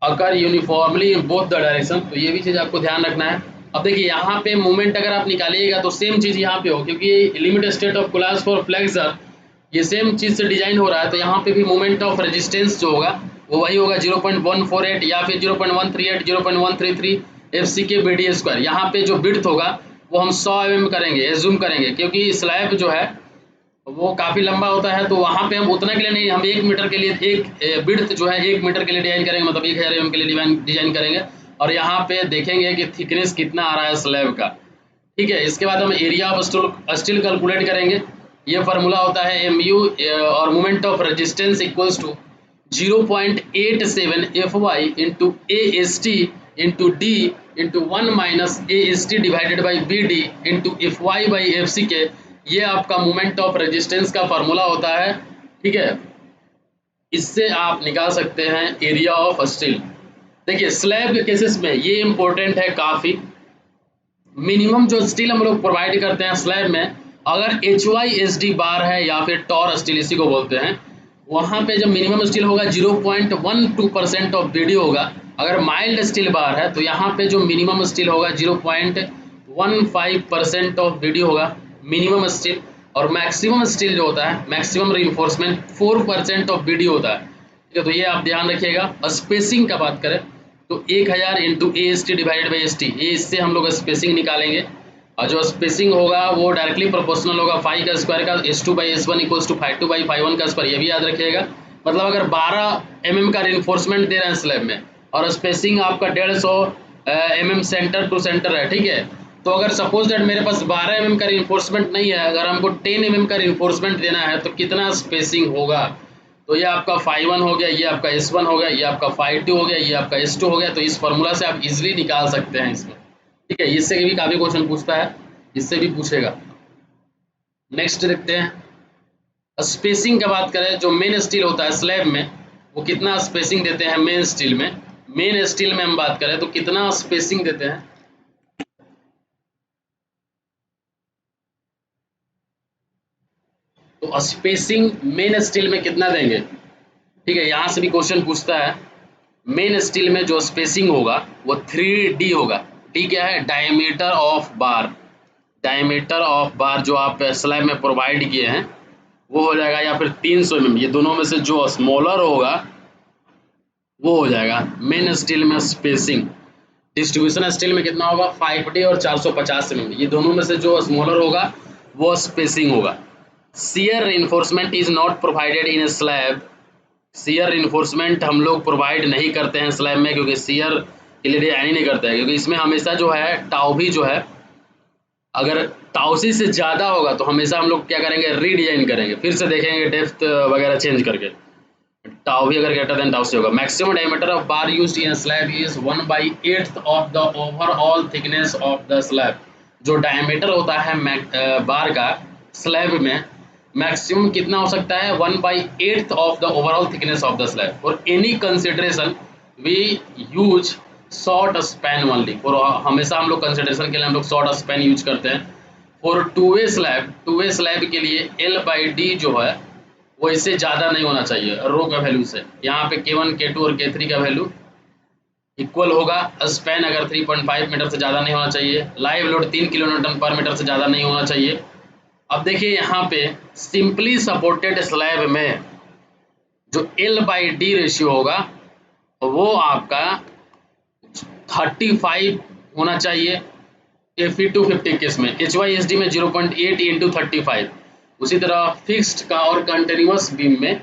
occur uniformly in both the direction, तो ये भी चीज़ आपको ध्यान रखना है। अब देखिए यहाँ पे मूवमेंट अगर आप निकालिएगा तो सेम चीज़ यहाँ पे हो, क्योंकि limit state of collapse for flexor ये सेम चीज़ से डिजाइन हो रहा है, तो यहाँ पे भी मूवमेंट ऑफ रेजिस्टेंस जो होगा वो वही होगा 0.148 या फिर 0.138 0.133 FCK BD स्क्वायर। यहाँ पे जो विड्थ होगा वो हम 100 mm करेंगे, एज्यूम करेंगे, क्योंकि स्लैब जो है वो काफ़ी लंबा होता है, तो वहाँ पे हम उतना के लिए नहीं, हम 1 मीटर के लिए एक विड्थ जो है 1 मीटर के लिए डिजाइन करेंगे, मतलब 1000 mm के लिए डिजाइन करेंगे, और यहाँ पे देखेंगे कि थिकनेस कितना आ रहा है स्लैब का। ठीक है, इसके बाद हम एरिया ऑफ स्टील कैलकुलेट करेंगे। ये फार्मूला होता है MU और moment of resistance equals to 0.87 FY into AST into D into 1 minus AST divided by BD into FY by FCK। ये आपका मोमेंट ऑफ रेजिस्टेंस का फार्मूला होता है। ठीक है, इससे आप निकाल सकते हैं एरिया ऑफ स्टील। देखिए स्लैब के केसेस में ये इंपॉर्टेंट है काफ़ी, मिनिमम जो स्टील हम लोग प्रोवाइड करते हैं स्लैब में, अगर HYSD बार है या फिर टॉर स्टील इसी को बोलते हैं, वहाँ पे जब मिनिमम स्टील होगा 0.12% ऑफ BD होगा। अगर माइल्ड स्टील बार है तो यहाँ पे जो मिनिमम स्टील होगा 0.15% ऑफ BD होगा मिनिमम स्टील, और मैक्सिमम स्टील जो होता है मैक्सिमम रीइंफोर्समेंट 4% ऑफ BD होता है। ठीक है, तो ये आप ध्यान रखिएगा। स्पेसिंग का बात करें तो 1000 into AST divided by ST, ये इससे हम लोग स्पेसिंग निकालेंगे, और जो स्पेसिंग होगा वो डायरेक्टली प्रोपोर्शनल होगा 5 का स्क्वायर का S2 by S1 equals to 52 by 51 का स्क्वायर, ये भी याद रखिएगा। मतलब अगर 12 mm का रिइंफोर्समेंट दे रहे हैं स्लैब में और स्पेसिंग आपका 150 mm सेंटर टू सेंटर है, ठीक है, तो अगर सपोज दैट मेरे पास 12 mm का रिइंफोर्समेंट नहीं है, अगर हमको 10 mm का रिइंफोर्समेंट देना है तो कितना स्पेसिंग होगा, तो ये आपका phi1 हो गया, ये आपका S1 हो गया, ये आपका phi2 हो गया, ये आपका S2 हो गया। तो इस फॉर्मूला से आप इजीली निकाल सकते हैं इसमें। ठीक है, इससे भी काफ़ी क्वेश्चन पूछता है, इससे भी पूछेगा। नेक्स्ट देखते हैं स्पेसिंग का बात करें, जो मेन स्टील होता है स्लैब में वो कितना स्पेसिंग देते हैं मेन स्टील में। मेन स्टील में हम बात करें तो कितना स्पेसिंग देते हैं, तो स्पेसिंग मेन स्टील में कितना देंगे। ठीक है, यहाँ से भी क्वेश्चन पूछता है। मेन स्टील में जो स्पेसिंग होगा वो 3D होगा। D क्या है, diameter of bar. Diameter of बार जो आप स्लैब में प्रोवाइड किए हैं वो हो जाएगा, या फिर 300 mm, ये दोनों में से जो स्मॉलर होगा वो हो जाएगा मेन स्टील में स्पेसिंग। डिस्ट्रीब्यूशन स्टील में कितना होगा 5D और 450 mm, ये दोनों में से जो स्मॉलर होगा वो स्पेसिंग होगा। Shear reinforcement is not provided in slab. Shear reinforcement हम लोग प्रोवाइड नहीं करते हैं स्लैब में, क्योंकि शियर के लिए डिजाइन ही नहीं करते हैं, क्योंकि इसमें हमेशा जो है टाउ भी जो है अगर टाउसी से ज़्यादा होगा तो हमेशा हम लोग क्या करेंगे, रीडिजाइन करेंगे, फिर से देखेंगे डेप्थ वगैरह चेंज करके। टाउ भी अगर ग्रेटर देन टाउ से होगा। Maximum diameter of bar used in slab is 1/8 of the overall thickness of the slab. जो डायमीटर होता है बार का स्लैब में मैक्सिमम कितना हो सकता है, 1/8 of the overall thickness of the slab. For any consideration we use short span only. For हमेशा हम लोग कंसिडरेशन के लिए हम लोग शॉर्ट स्पैन यूज करते हैं। फॉर टू वे स्लैब के लिए L/D जो है वो इससे ज़्यादा नहीं होना चाहिए रो का वैल्यू से। यहाँ पे K1 K2 और K3 का वैल्यू इक्वल होगा। स्पैन अगर 3.5 मीटर से ज़्यादा नहीं होना चाहिए। लाइव लोड 3 किलोन्यूटन पर मीटर से ज़्यादा नहीं होना चाहिए। अब देखिए यहाँ पे सिंपली सपोर्टेड स्लैब में जो L/D रेशियो होगा वो आपका 35 होना चाहिए Fe250 केस में। HYSD में 0.8 इंटू 35। उसी तरह फिक्स्ड का और कंटिन्यूस बीम में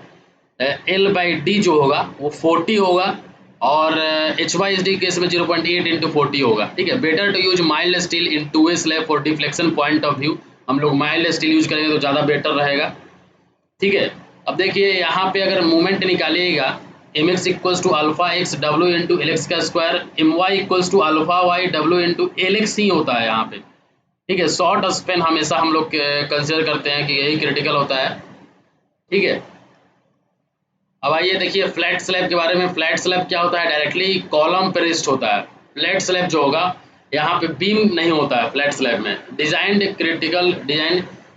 L/D जो होगा वो 40 होगा, और HYSD केस में 0.8 इंटू 40 होगा। ठीक है, better to use mild steel in two way slab for deflection point of view. हम लोग माइल्ड स्टील यूज करेंगे तो ज़्यादा बेटर रहेगा। ठीक है, अब देखिए यहाँ पे अगर मूवमेंट निकालिएगा M X equals to alpha X W into L X का square, M Y equals to alpha Y W into L X ही होता है यहाँ पे। ठीक है, शॉर्ट स्पेन हमेशा हम लोग कंसिडर करते हैं कि यही क्रिटिकल होता है। ठीक है, अब आइए देखिए फ्लैट स्लैब के बारे में। फ्लैट स्लैब क्या होता है, डायरेक्टली कॉलम पे रेस्ट होता है। फ्लैट स्लैब जो होगा यहाँ पे बीम नहीं होता है फ्लैट स्लैब में। Design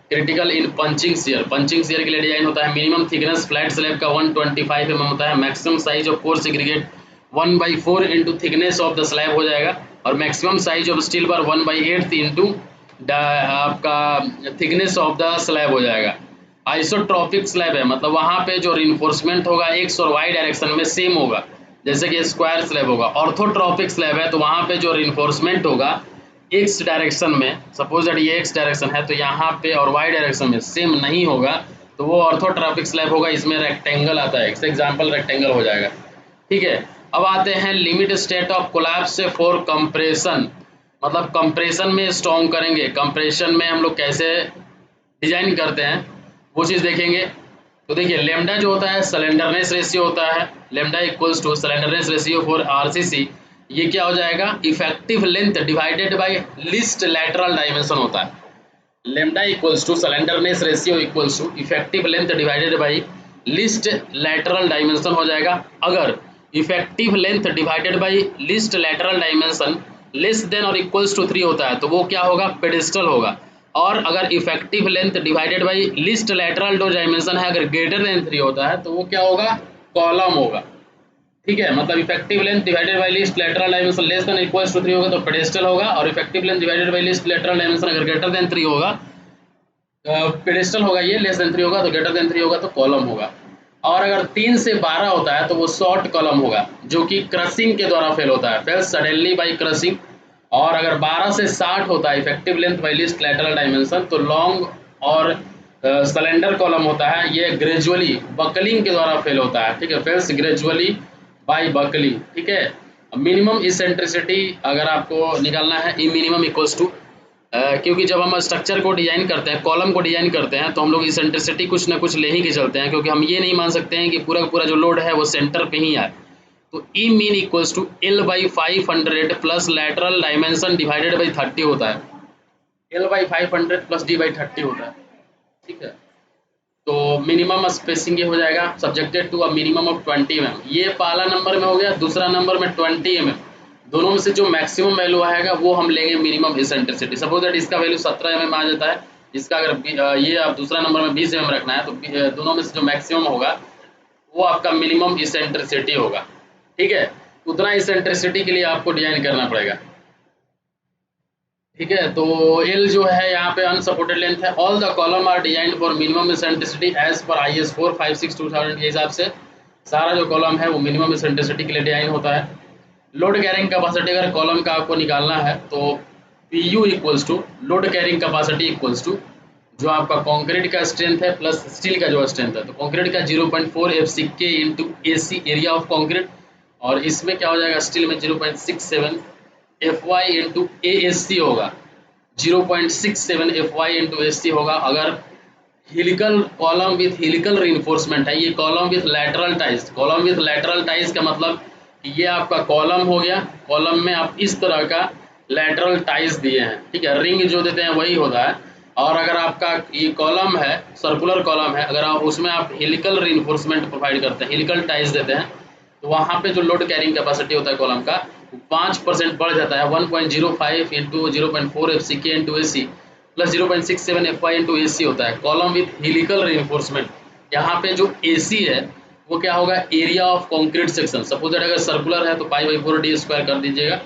critical in punching shear, punching shear के लिए डिजाइन होता है। मिनिमम थिकनेस फ्लैट स्लैब का 125 mm होता है। Maximum size of core segregate 1/4 into thickness of the slab हो जाएगा, और maximum size of steel bar 1/8 into आपका थिकनेस ऑफ द स्लैब हो जाएगा। आइसोट्रॉपिक स्लैब है, मतलब वहाँ पे जो रिइंफोर्समेंट होगा एक्स और वाई डायरेक्शन में सेम होगा, जैसे कि स्क्वायर स्लैब होगा। ऑर्थोट्रॉपिक स्लैब है तो वहाँ पे जो रिइंफोर्समेंट होगा एक्स डायरेक्शन में, सपोज दैट ये एक्स डायरेक्शन है तो यहाँ पे और वाई डायरेक्शन में सेम नहीं होगा, तो वो ऑर्थोट्रॉपिक स्लैब होगा। इसमें रेक्टेंगल आता है, एग्जाम्पल रेक्टेंगल हो जाएगा। ठीक है, अब आते हैं limit state of collapse for compression, मतलब कंप्रेशन में स्ट्रॉन्ग करेंगे। कंप्रेशन में हम लोग कैसे डिजाइन करते हैं वो चीज़ देखेंगे। तो देखिए लेमडा जो होता है स्लेंडरनेस रेशियो होता है, lambda equals to slenderness ratio for RCC. ये क्या हो जाएगा, effective length divided by least lateral dimension होता है। Lambda equals to slenderness ratio equals to effective length divided by least lateral dimension हो जाएगा। अगर effective length divided by least lateral dimension less than और इक्वल्स टू 3 होता है तो वो क्या होगा, पेडिस्टल होगा। और अगर effective length divided by least lateral जो डायमेंशन है अगर ग्रेटर देन 3 होता है तो वो क्या होगा, कॉलम होगा। ठीक है, मतलब effective length divided by least lateral dimension less than equals to 3 होगा तो पेडेस्टल होगा, और effective length divided by least lateral dimension अगर ग्रेटर देन 3 होगा पेडेस्टल होगा, ये लेस देन 3 होगा तो ग्रेटर देन 3 होगा तो कॉलम होगा। और अगर 3 से 12 होता है तो वो शॉर्ट कॉलम होगा, जो कि क्रशिंग के द्वारा फेल होता है, फेल सडनली बाय क्रशिंग। और अगर 12 से 60 होता है effective length bye least lateral dimension तो लॉन्ग और सिलेंडर कॉलम होता है, ये ग्रेजुअली बकलिंग के द्वारा फेल होता है। ठीक है, फेल्स ग्रेजुअली बाय बकलिंग। ठीक है, मिनिमम इसेंट्रिसिटी अगर आपको निकालना है, ई मिनिमम इक्वल्स टू क्योंकि जब हम स्ट्रक्चर को डिजाइन करते हैं, कॉलम को डिजाइन करते हैं तो हम लोग इसेंट्रिसिटी कुछ ना कुछ ले ही के चलते हैं, क्योंकि हम ये नहीं मान सकते हैं कि पूरा का पूरा जो लोड है वो सेंटर पे ही आए। तो E mean equals to L by 500 plus lateral dimension divided by 30 होता है। L by 500 plus D by 30 होता है। ठीक है, तो मिनिमम स्पेसिंग ये हो जाएगा subjected to a minimum of 20 mm। ये पहला नंबर में हो गया, दूसरा नंबर में 20 mm। दोनों में से जो मैक्सिमम वैल्यू आएगा वो हम लेंगे मिनिमम इसेंट्रिसिटी। सपोज दैट इसका वैल्यू 17 mm आ जाता है, इसका अगर ये आप दूसरा नंबर में 20 mm रखना है तो दोनों में से जो मैक्सिमम होगा वो आपका मिनिमम इसेंट्रिसिटी होगा। ठीक है, उतना इसेंट्रिसिटी के लिए आपको डिजाइन करना पड़ेगा। ठीक है, तो एल जो है यहाँ पे अनसपोर्टेड लेंथ है। All the column are design for minimum eccentricity as per IS 456/2000 के हिसाब से सारा जो कॉलम है वो मिनिमम इसेंट्रिसिटी के लिए डिजाइन होता है। लोड कैरिंग कैपेसिटी अगर कॉलम का आपको निकालना है तो PU equals to load carrying capacity equals to जो आपका कंक्रीट का स्ट्रेंथ है प्लस स्टील का जो स्ट्रेंथ है। तो कंक्रीट का 0.4 FCK into AC area of concrete, और इसमें क्या हो जाएगा, स्टील में 0.67 FY इंटू ASC होगा, 0.67 FY इंटू ASC होगा। अगर helical column with helical reinforcement है, ये column with lateral ties, column with lateral ties का मतलब कि ये आपका कॉलम हो गया, कॉलम में आप इस तरह का लैटरल टाइज दिए हैं। ठीक है, रिंग जो देते हैं वही होता है। और अगर आपका ये कॉलम है सर्कुलर कॉलम है, अगर आप उसमें आप हेलिकल रीइंफोर्समेंट प्रोवाइड करते हैं, हेलिकल टाइज देते हैं, तो वहाँ पे जो लोड कैरिंग कैपेसिटी होता है कॉलम का 5% बढ़ जाता है। 1.05 into 0.4 FCK into AC plus 0.67 FY into AC होता है कॉलम विथ हेलिकल रीइंफोर्समेंट। यहाँ पे जो AC है वो क्या होगा, area of concrete section. Suppose that अगर सर्कुलर है तो π/4d स्क्वायर कर दीजिएगा।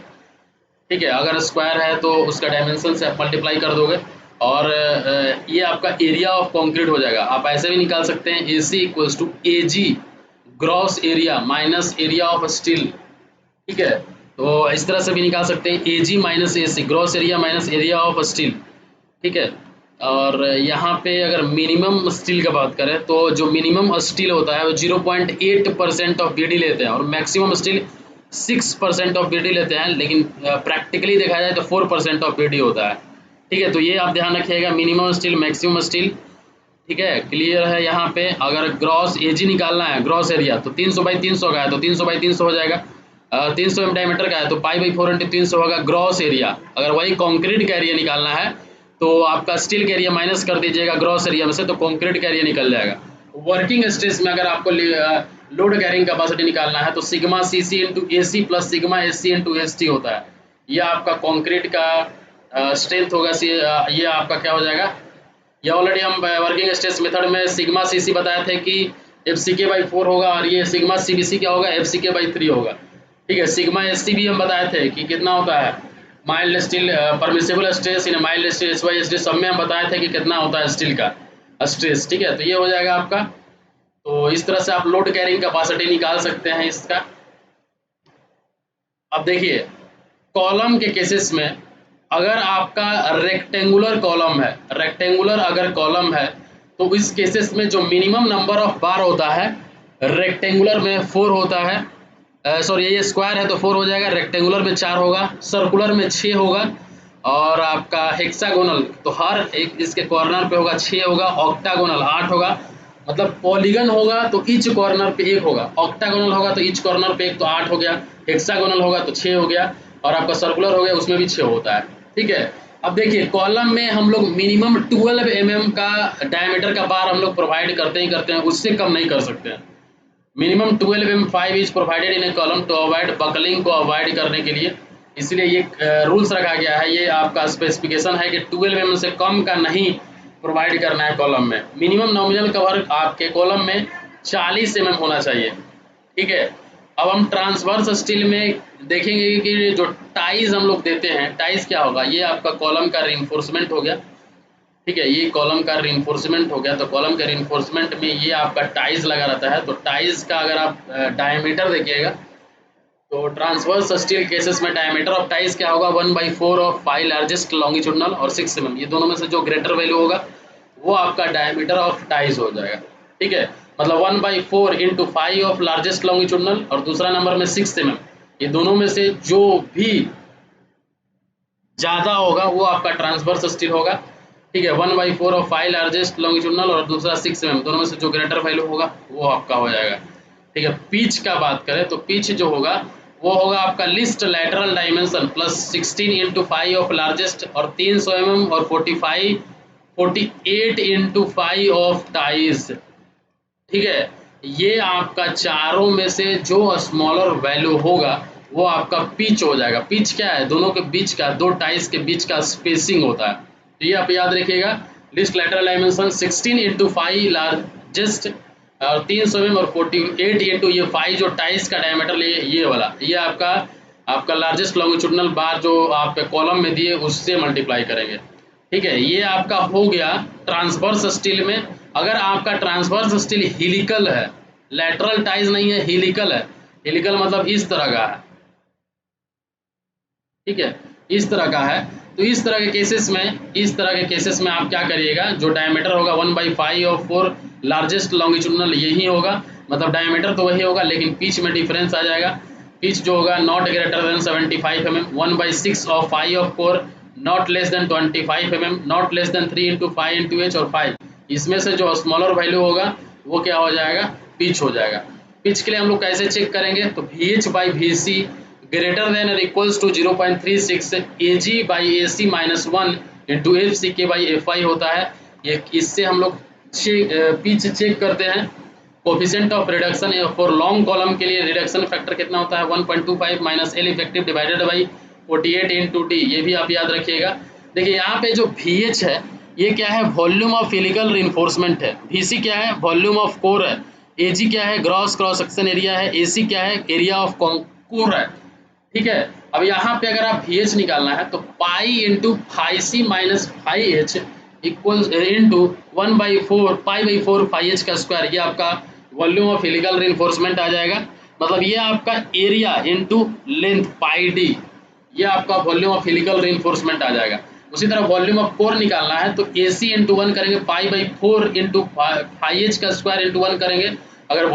ठीक है, अगर स्क्वायर है तो उसका डायमेंशन से आप मल्टीप्लाई कर दोगे और ये आपका एरिया ऑफ कंक्रीट हो जाएगा। आप ऐसे भी निकाल सकते हैं AC equals to AG gross area minus area of steel. ठीक है, तो इस तरह से भी निकाल सकते हैं AG minus AC gross area minus area of steel. ठीक है, और यहाँ पे अगर मिनिमम स्टील का बात करें तो जो मिनिमम स्टील होता है वो 0.8% ऑफ BD लेते हैं और मैक्सिमम स्टील 6% ऑफ BD लेते हैं, लेकिन प्रैक्टिकली देखा जाए तो 4% ऑफ BD होता है। ठीक है, तो ये आप ध्यान रखिएगा, मिनिमम स्टील मैक्सिमम स्टील। ठीक है, क्लियर है। यहाँ पे अगर ग्रॉस एजी निकालना है, ग्रॉस एरिया, तो 300/300 का है तो 300/300 हो जाएगा। 300 एम डायमीटर का है तो π/4 × 300 होगा ग्रॉस एरिया। अगर वही कंक्रीट का एरिया निकालना है तो आपका स्टील का एरिया माइनस कर दीजिएगा ग्रॉस एरिया में से, तो कंक्रीट का एरिया निकल जाएगा। वर्किंग स्ट्रेस में अगर आपको लोड कैरिंग कैपेसिटी निकालना है तो sigma CC into AC plus sigma SC into ST होता है। ये आपका कंक्रीट का स्ट्रेंथ होगा। ये आपका क्या हो जाएगा, ये ऑलरेडी हम वर्किंग स्ट्रेस मेथड में सिग्मा सीसी बताए थे कि FCK/4 होगा, और ये सिग्मा CBC क्या होगा, FCK/3 होगा। ठीक है, सिग्मा SC भी हम बताए थे कि कितना होता है, mild steel permissible stress in mild steel SY/SD, सब में हम बताए थे कि कितना होता है स्टील का स्ट्रेस। ठीक है, तो ये हो जाएगा आपका। तो इस तरह से आप लोड कैरिंग कैपेसिटी निकाल सकते हैं इसका। अब देखिए, कॉलम के केसेस में अगर आपका रेक्टेंगुलर कॉलम है, रेक्टेंगुलर अगर कॉलम है तो इस केसेस में जो मिनिमम नंबर ऑफ बार होता है, रेक्टेंगुलर में 4 होता है। सॉरी, ये स्क्वायर है तो 4 हो जाएगा, रेक्टेंगुलर में 4 होगा, सर्कुलर में 6 होगा, और आपका हेक्सागोनल तो हर एक इसके कॉर्नर पे होगा 6 होगा, ऑक्टागोनल 8 होगा। मतलब पॉलीगन होगा तो ईच कॉर्नर पे 1 होगा, ऑक्टागोनल होगा तो ईच कॉर्नर पे 1, तो 8 हो गया, हेक्सागोनल होगा तो 6 हो गया, और आपका सर्कुलर हो गया उसमें भी 6 होता है। ठीक है, अब देखिए कॉलम में हम लोग मिनिमम 12 mm का डायमीटर का बार हम लोग प्रोवाइड करते ही करते हैं, उससे कम नहीं कर सकते हैं। Minimum 12 mm 5 is provided in A column to avoid buckling को अवॉइड करने के लिए, इसलिए ये रूल्स रखा गया है। ये आपका स्पेसिफिकेशन है कि 12 mm से कम का नहीं प्रोवाइड करना है कॉलम में। मिनिमम नॉमिनल कवर आपके कॉलम में 40 mm होना चाहिए। ठीक है, अब हम ट्रांसवर्स स्टील में देखेंगे कि जो टाइज हम लोग देते हैं, टाइज क्या होगा, ये आपका कॉलम का रिइंफोर्समेंट हो गया। ठीक है, ये कॉलम का रिइंफोर्समेंट हो गया, तो कॉलम के रिइंफोर्समेंट में ये आपका टाइज लगा रहता है। तो टाइज का अगर आप डायमीटर देखिएगा तो ट्रांसवर्स स्टील केसेस में डायमीटर ऑफ टाइज क्या होगा, 1/4 ऑफ 5 लार्जेस्ट लॉन्गिट्यूडनल और 6 mm, ये दोनों में से जो ग्रेटर वैल्यू होगा वो आपका डायमीटर ऑफ टाइज हो जाएगा। ठीक है, मतलब 1/4 × 5 ऑफ लार्जेस्ट लॉन्गिट्यूडनल, और दूसरा नंबर में 6 mm, ये दोनों में से जो भी ज़्यादा होगा वो आपका ट्रांसवर्स स्टील होगा। ठीक है, 1/4 ऑफ 5 लार्जेस्ट लॉन्गिट्यूडनल और दूसरा 6 mm, दोनों में से जो ग्रेटर वैल्यू होगा वो आपका हो जाएगा। ठीक है, पिच का बात करें तो पिच जो होगा वो होगा आपका list lateral dimension plus 16 × 5 of largest और 300 mm और 48 × 5 ऑफ टाइज। ठीक है, ये आपका चारों में से जो स्मॉलर वैल्यू होगा वो आपका पिच हो जाएगा। पिच क्या है, दोनों के बीच का, दो टाइज के बीच का स्पेसिंग होता है। तो ये आप याद रखिएगा, लिस्ट लैटरल डायमेंशन 16 × 5 लार्जेस्ट और 300 mm और 48 × ये 5 जो टाइज का डायमीटर लिए, ये वाला, ये आपका लार्जेस्ट लॉन्गिट्यूडनल बार जो आपके कॉलम में दिए उससे मल्टीप्लाई करेंगे। ठीक है, ये आपका हो गया ट्रांसवर्स स्टील में। अगर आपका ट्रांसवर्स स्टील हेलिकल है, लैटरल टाइज नहीं है, हेलिकल है, हेलिकल मतलब इस तरह का है। ठीक है, इस तरह का है, तो इस तरह के केसेस में आप क्या करिएगा, जो डायमीटर होगा 1/5 ऑफ 4 लार्जेस्ट लॉन्गिट्यूडनल यही होगा, मतलब डायमीटर तो वही होगा लेकिन पिच में डिफरेंस आ जाएगा। पिच जो होगा not greater then 75 mm, 1/6 of 5 of 4 not less then 25 mm, not less then 3 × 5 × h और 5, इसमें से जो स्मॉलर वैल्यू होगा वो क्या हो जाएगा, पिच हो जाएगा। पिच के लिए हम लोग कैसे चेक करेंगे, तो VH/VC ग्रेटर देन और equals to 0.36 AG/AC -1 into FCK/FI होता है। ये इससे हम लोग पिच चेक करते हैं। Coefficient of reduction for long column के लिए रिडक्शन फैक्टर कितना होता है, 1.25 - L effective divided by 48 × D, ये भी आप याद रखिएगा। देखिए यहाँ पे जो VH है ये क्या है, वॉल्यूम ऑफ हेलिकल रिइंफोर्समेंट है, VC क्या है, वॉल्यूम ऑफ कोर है, AG क्या है, ग्रॉस क्रॉस सेक्शन एरिया है, AC क्या है, एरिया ऑफ कोर है। ठीक है, अब यहाँ पे अगर आप VH निकालना है तो pi into phi C minus phi H equal into 1/4 π/4 phi H का स्क्वायर, ये आपका वॉल्यूम ऑफ हेलिकल रिइंफोर्समेंट आ जाएगा। मतलब ये आपका area into length pi D, ये आपका वॉल्यूम ऑफ हेलिकल रिइंफोर्समेंट आ जाएगा। उसी तरह वॉल्यूम ऑफ कोर निकालना है तो AC इंटू 1 करेंगे, π/4 इंटू फाई एच का स्क्वायर इंटू 1 करेंगे। अगर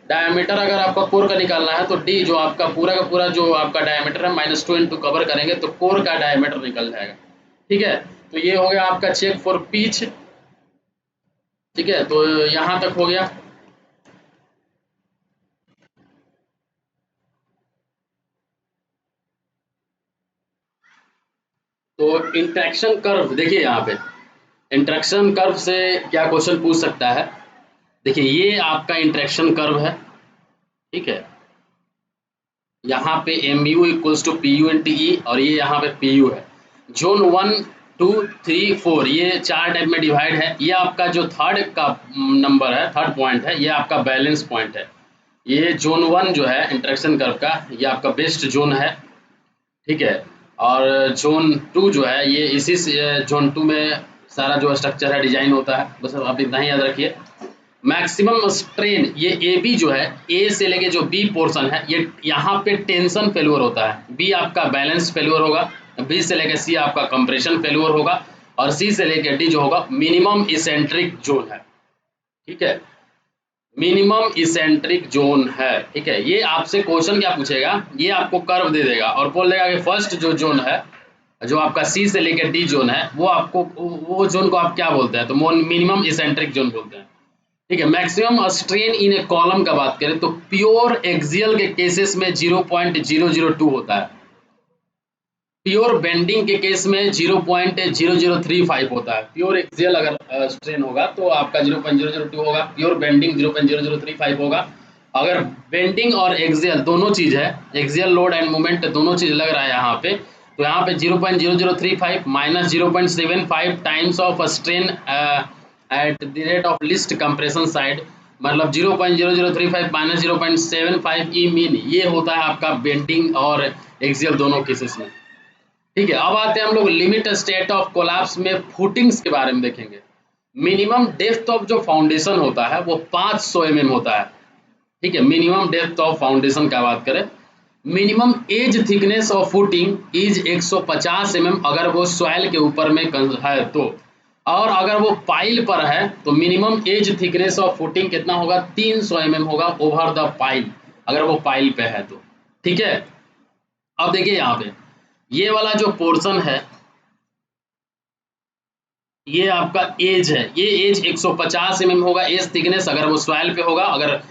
डायमीटर अगर आपका कोर का निकालना है तो D जो आपका पूरा का पूरा जो आपका डायमीटर है -2 इंटू कवर करेंगे तो कोर का डायमीटर निकल जाएगा। ठीक है, तो ये हो गया आपका चेक फॉर पिच। ठीक है, तो यहाँ तक हो गया। तो इंटरेक्शन कर्व देखिए, यहाँ पे इंटरेक्शन कर्व से क्या क्वेश्चन पूछ सकता है। देखिए ये आपका इंटरेक्शन कर्व है, ठीक है, यहाँ पे M U equals to P U in T E, और ये यहाँ पे पी यू है। जोन 1 2 3 4 ये 4 टाइप में डिवाइड है। ये आपका जो थर्ड का नंबर है, थर्ड पॉइंट है, ये आपका बैलेंस पॉइंट है। ये जोन 1 जो है इंटरेक्शन कर्व का, ये आपका बेस्ट जोन है, ठीक है। और जोन 2 जो है, ये इसी जोन 2 में सारा जो स्ट्रक्चर है डिजाइन होता है। बस आप इतना ही याद रखिए। मैक्सिमम स्ट्रेन, ये ए बी जो है, ए से लेके जो बी पोर्शन है, ये यहाँ पे टेंशन फेल्योर होता है। बी आपका बैलेंस फेल्योर होगा, बी से लेके सी आपका कंप्रेशन फेल्योर होगा, और सी से लेके डी जो होगा मिनिमम इसेंट्रिक जोन है, ठीक है, मिनिमम इसेंट्रिक जोन है, ठीक है। ये आपसे क्वेश्चन क्या पूछेगा, ये आपको कर्व दे देगा और बोल देगा कि फर्स्ट जो जोन है, जो आपका सी से लेकर डी जोन है, वो आपको वो जोन को आप क्या बोलते हैं, तो मिनिमम इसेंट्रिक जोन बोलते हैं, ठीक है। मैक्सिमम स्ट्रेन इन ए कॉलम का बात करें तो प्योर एक्सियल के केसेस में 0.002 होता है, प्योर बेंडिंग के केस में 0.0035 होता है। प्योर एक्सियल अगर स्ट्रेन होगा तो आपका 0.002 होगा, प्योर बेंडिंग 0.0035 होगा। अगर बेंडिंग और एक्सियल दोनों चीज है, एक्सियल लोड एंड मोमेंट दोनों चीज लग रहा है यहाँ पे, तो यहाँ पे 0.0035 minus 0.75 times of strain at the rate of list compression side, मतलब 0.0035 माइनस 0.75 ई मीन, ये होता है आपका बेंडिंग और एक्सियल दोनों केसेस में, ठीक है। अब आते हैं हम लोग लिमिट स्टेट ऑफ कोलैप्स में फुटिंग्स के बारे में देखेंगे। मिनिमम डेप्थ ऑफ जो फाउंडेशन होता है वो 500 mm होता है, ठीक है। मिनिमम डेप्थ ऑफ फाउंडेशन का बात करें, minimum age thickness of footing is 150 mm अगर वो सॉइल के ऊपर में है तो, और अगर वो पाइल पर है तो minimum age thickness of footing कितना होगा, 300 mm होगा ओवर द पाइल, अगर वो पाइल पे है तो, ठीक है। अब देखिए यहाँ पे ये वाला जो पोर्शन है, ये आपका एज है, ये एज 150 mm होगा एज थिकनेस अगर वो सॉइल पे होगा, अगर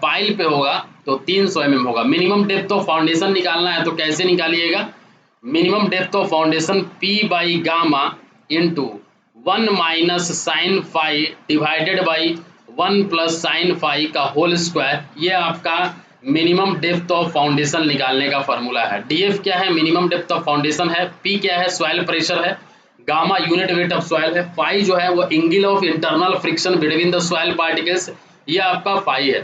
पाइल पे होगा तो 300 mm होगा। मिनिमम डेप्थ ऑफ फाउंडेशन निकालना है तो कैसे निकालिएगा, minimum depth of foundation P by gamma into 1 minus sine phi divided by 1 plus sine phi का होल स्क्वायर, ये आपका मिनिमम डेप्थ ऑफ फाउंडेशन निकालने का फॉर्मूला है। डीएफ क्या है, मिनिमम डेप्थ ऑफ फाउंडेशन है, पी क्या है, सॉइल प्रेशर है, gamma unit weight of soil है, फाई जो है वो angle of internal friction between the soil particles, ये आपका फाई है,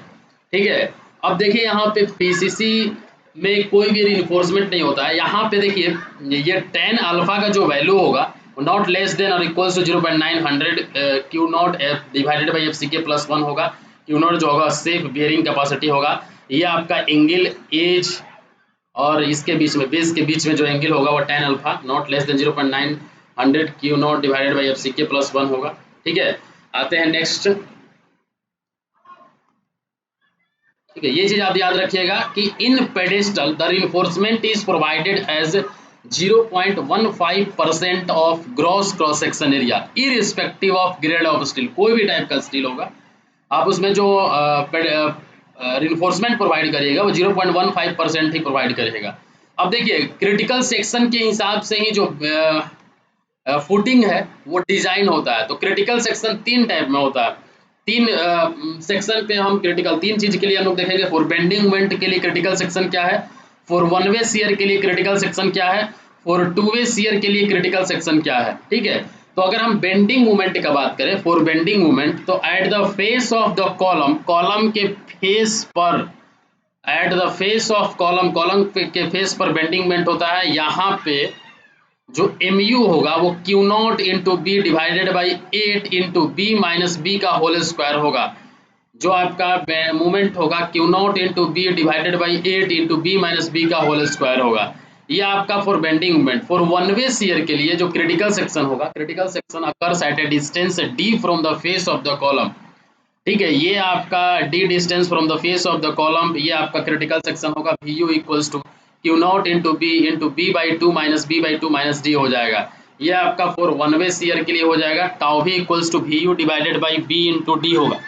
ठीक है। अब देखिए यहाँ पे पीसीसी में कोई भी रिइंफोर्समेंट नहीं होता है। यहाँ पे देखिए ये टेन अल्फा का जो वैल्यू होगा नॉट लेस देन और equals to 0.900 Q not divided by F C K plus 1 होगा। क्यू नॉट जो होगा सेफ बियरिंग कैपेसिटी होगा, ये आपका एंगल एज और इसके बीच में, बेस के बीच में जो एंगल होगा वो tan alpha not less than 0.900 Q not divided by F C K plus 1 होगा, ठीक है। आते हैं नेक्स्ट, ठीक है। ये चीज आप याद रखिएगा कि in pedestal the reinforcement is provided as 0.15% of gross cross section area irrespective of grade of steel, कोई भी टाइप का स्टील होगा आप उसमें जो रिइंफोर्समेंट प्रोवाइड करिएगा वो 0.15% ही प्रोवाइड करिएगा। अब देखिए क्रिटिकल सेक्शन के हिसाब से ही जो फुटिंग है वो डिजाइन होता है। तो क्रिटिकल सेक्शन तीन टाइप में होता है, तीन सेक्शन पे हम क्रिटिकल, तीन चीज के लिए हम लोग देखेंगे। फॉर बेंडिंग मोमेंट के लिए क्रिटिकल सेक्शन क्या है, फॉर वन वे शियर के लिए क्रिटिकल सेक्शन क्या है, फॉर टू वे शियर के लिए क्रिटिकल सेक्शन क्या है, ठीक है। तो अगर हम बेंडिंग मोमेंट का बात करें, फॉर बेंडिंग मोमेंट, तो at the face of the column, column के फेस पर, at the face of column, column के फेस पर बेंडिंग मोमेंट होता है। यहाँ पे जो mu होगा वो Q not into B divided by 8 into B minus B का होल स्क्वायर होगा। जो आपका मूवमेंट होगा Q not into B divided by 8 into B minus B का होल स्क्वायर होगा। ये आपका for bending movement. For one way shear के लिए जो क्रिटिकल सेक्शन होगा, critical section occurs at a distance d from the face of the column, ठीक है। ये आपका d distance from the face of the column, ये आपका क्रिटिकल सेक्शन होगा। Vu equals to Q not into B by two minus B by two minus D हो जाएगा। ये आपका फॉर वन वे शियर के लिए हो जाएगा टाउ भी equals to V U divided by B into D होगा।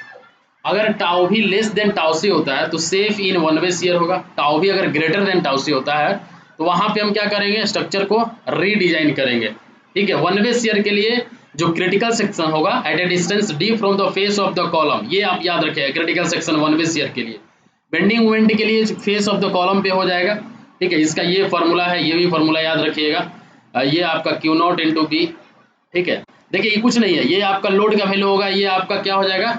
अगर टाउ भी लेस देन टाउ सी होता है तो safe in one way shear होगा। टाउ भी अगर ग्रेटर देन टाउ सी होता है तो वहां पे हम क्या करेंगे, स्ट्रक्चर को रीडिजाइन करेंगे। ठीक है, वन वे शियर के लिए जो क्रिटिकल सेक्शन होगा at a distance D from the face of the column, ये आप याद रखिएगा critical section one way shear के लिए। बेंडिंग मोमेंट के लिए फेस ऑफ द कॉलम पे हो जाएगा। ठीक है, इसका ये फॉर्मूला है, ये भी फॉर्मूला याद रखिएगा। ये आपका क्यू नॉट इंटू बी। ठीक है, देखिए ये कुछ नहीं है, ये आपका लोड का वैल्यू होगा, ये आपका क्या हो जाएगा,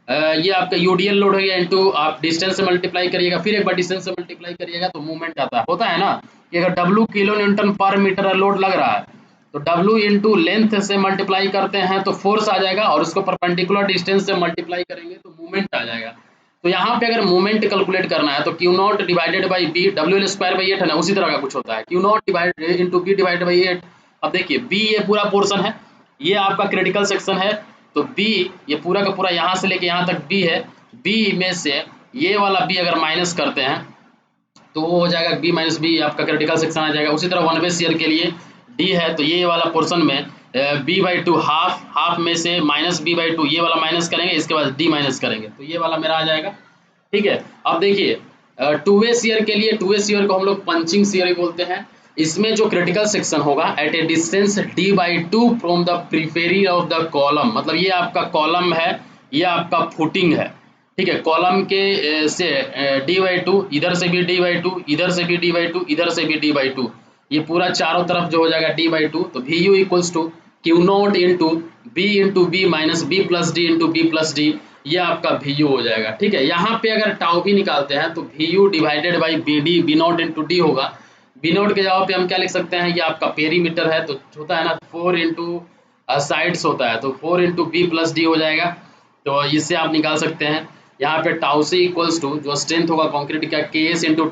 ये आपका यूडीएल लोड हो गया इंटू आप डिस्टेंस से मल्टीप्लाई करिएगा, फिर एक बार डिस्टेंस से मल्टीप्लाई करिएगा तो मूवमेंट आता है, होता है ना कि अगर डब्ल्यू किलो न्यूटन पर मीटर लोड लग रहा है तो डब्ल्यू इंटू लेंथ से मल्टीप्लाई करते हैं तो फोर्स आ जाएगा, और उसको परपेंडिकुलर डिस्टेंस से मल्टीप्लाई करेंगे तो मूवमेंट आ जाएगा। तो यहाँ पे अगर मूवमेंट कैलकुलेट करना है तो Q not divided by B, W L square by 8 है ना, उसी तरह का कुछ होता है, Q not divide into B divided by 8। अब देखिए बी ये पूरा पोर्शन है, ये आपका क्रिटिकल सेक्शन है, तो बी ये पूरा का पूरा यहाँ से लेके यहाँ तक बी है, बी में से ये वाला बी अगर माइनस करते हैं तो वो हो जाएगा बी माइनस बी, आपका क्रिटिकल सेक्शन आ जाएगा। उसी तरह वन वे शियर के लिए डी है तो ये वाला पोर्शन में B by two half, half में से माइनस बी बाई टू, ये वाला माइनस करेंगे, इसके बाद डी माइनस करेंगे तो ये वाला मेरा आ जाएगा। ठीक है, अब देखिए टू वे शियर के लिए, टू वे शियर को हम लोग पंचिंग शियर बोलते हैं। इसमें जो क्रिटिकल सेक्शन होगा at a distance D by two from the periphery of the column, मतलब ये आपका कॉलम है, ये आपका फुटिंग है। ठीक है, कॉलम के से डी बाई टू, इधर से भी डी बाई टू, इधर से भी डी बाई टू, इधर से भी डी बाई टू, ये पूरा चारों तरफ जो हो जाएगा डी बाई टू, तो V U equals to Q not into B minus B plus D into B plus D, ये आपका वी यू हो जाएगा। ठीक है, यहाँ पे अगर टाउ भी निकालते हैं तो V U divided by B D, B not into D होगा। बी नॉट के जगह पे हम क्या लिख सकते हैं, ये आपका पेरीमीटर है तो होता है ना 4 इंटू साइड्स होता है, तो 4 इंटू बी प्लस डी हो जाएगा, तो इससे आप निकाल सकते हैं। यहाँ पे टाउ सी इक्वल्स टू जो स्ट्रेंथ होगा कंक्रीट का के S into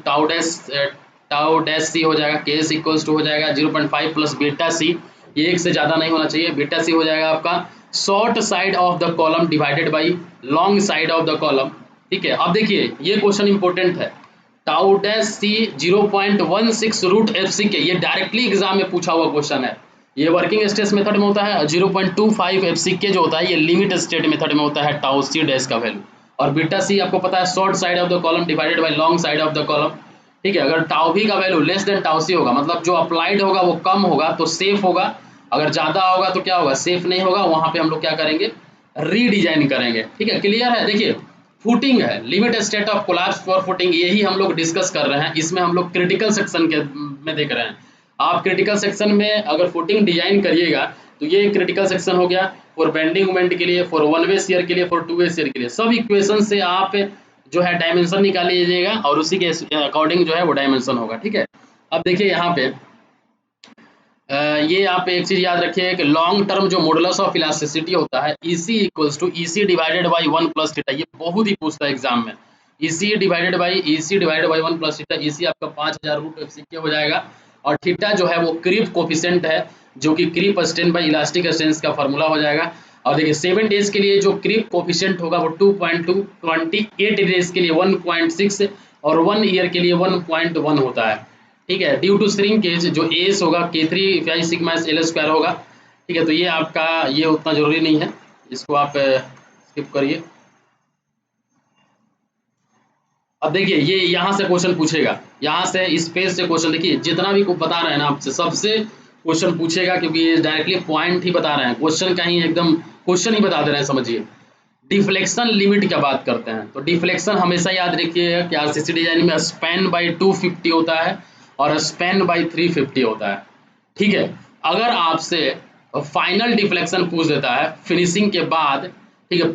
tau dash C हो जाएगा, के एस इक्वल्स टू हो जाएगा 0.5 प्लस बीटा सी, ये एक से ज़्यादा नहीं होना चाहिए, बीटा सी हो जाएगा आपका short side of the column divided by long side of the column. ठीक है, अब देखिए ये क्वेश्चन इंपॉर्टेंट है, tau dash C 0.16 root F C के, ये डायरेक्टली एग्जाम में पूछा हुआ क्वेश्चन है। ये वर्किंग स्ट्रेस मेथड में होता है, 0.25 एफ सी के जो होता है ये लिमिट स्टेट मेथड में होता है टाउ सी डैश का वैल्यू, और बीटा सी आपको पता है short side of the column divided by long side of the column. ठीक है, अगर टाउ भी का वैल्यू लेस देन टाउ सी होगा मतलब जो अप्लाइड होगा वो कम होगा तो सेफ होगा, अगर ज़्यादा होगा तो क्या होगा, सेफ नहीं होगा, वहाँ पे हम लोग क्या करेंगे, रीडिजाइन करेंगे। ठीक है, क्लियर है। देखिए फुटिंग है, limit state of collapse for footing, यही हम लोग डिस्कस कर रहे हैं, इसमें हम लोग क्रिटिकल सेक्शन के में देख रहे हैं। आप क्रिटिकल सेक्शन में अगर फुटिंग डिजाइन करिएगा तो ये क्रिटिकल सेक्शन हो गया फॉर बेंडिंग मोमेंट के लिए, फॉर वन वे शियर के लिए, फॉर टू वे शियर के लिए, सब इक्वेशन से आप जो है डायमेंशन निकाल लीजिएगा और उसी के अकॉर्डिंग जो है वो डायमेंशन होगा। ठीक है, अब देखिए यहाँ पे ये आप एक चीज याद रखिए कि लॉन्ग टर्म जो मॉडुलस ऑफ इलास्टिसिटी होता है EC equals to EC divided by 1 plus theta, ये बहुत ही पूछता है एग्जाम में, EC divided by 1 plus theta, EC आपका 5000 रूट एफ सी हो जाएगा, और थीटा जो है वो क्रीप कोफिशिएंट है जो कि creep strain by elastic strength का फॉर्मूला हो जाएगा। और देखिए 7 डेज के लिए जो क्रीप कोफिशिएंट होगा वो 2.2, 28 डेज के लिए 1.6 और 1 ईयर के लिए 1.1 होता है। ठीक है, ड्यू टू श्रिंकेज जो एस होगा K3 pi sigma L square होगा। ठीक है, तो ये आपका ये उतना जरूरी नहीं है, इसको आप स्किप करिए। अब देखिए ये यहाँ से क्वेश्चन पूछेगा, यहाँ से इस पेज से क्वेश्चन, देखिए जितना भी बता रहे हैं ना आपसे सबसे क्वेश्चन पूछेगा, क्योंकि ये डायरेक्टली पॉइंट ही बता रहे हैं, क्वेश्चन का ही एकदम क्वेश्चन ही बता दे रहे हैं, समझिए। डिफ्लेक्शन लिमिट क्या बात करते हैं, तो डिफ्लेक्शन हमेशा याद रखिएगा कि आरसीसी डिजाइन में स्पैन बाई 250 होता है और स्पैन बाई 350 होता है। ठीक है, अगर आपसे फाइनल डिफ्लेक्शन पूछ देता है फिनिशिंग के बाद, ठीक है,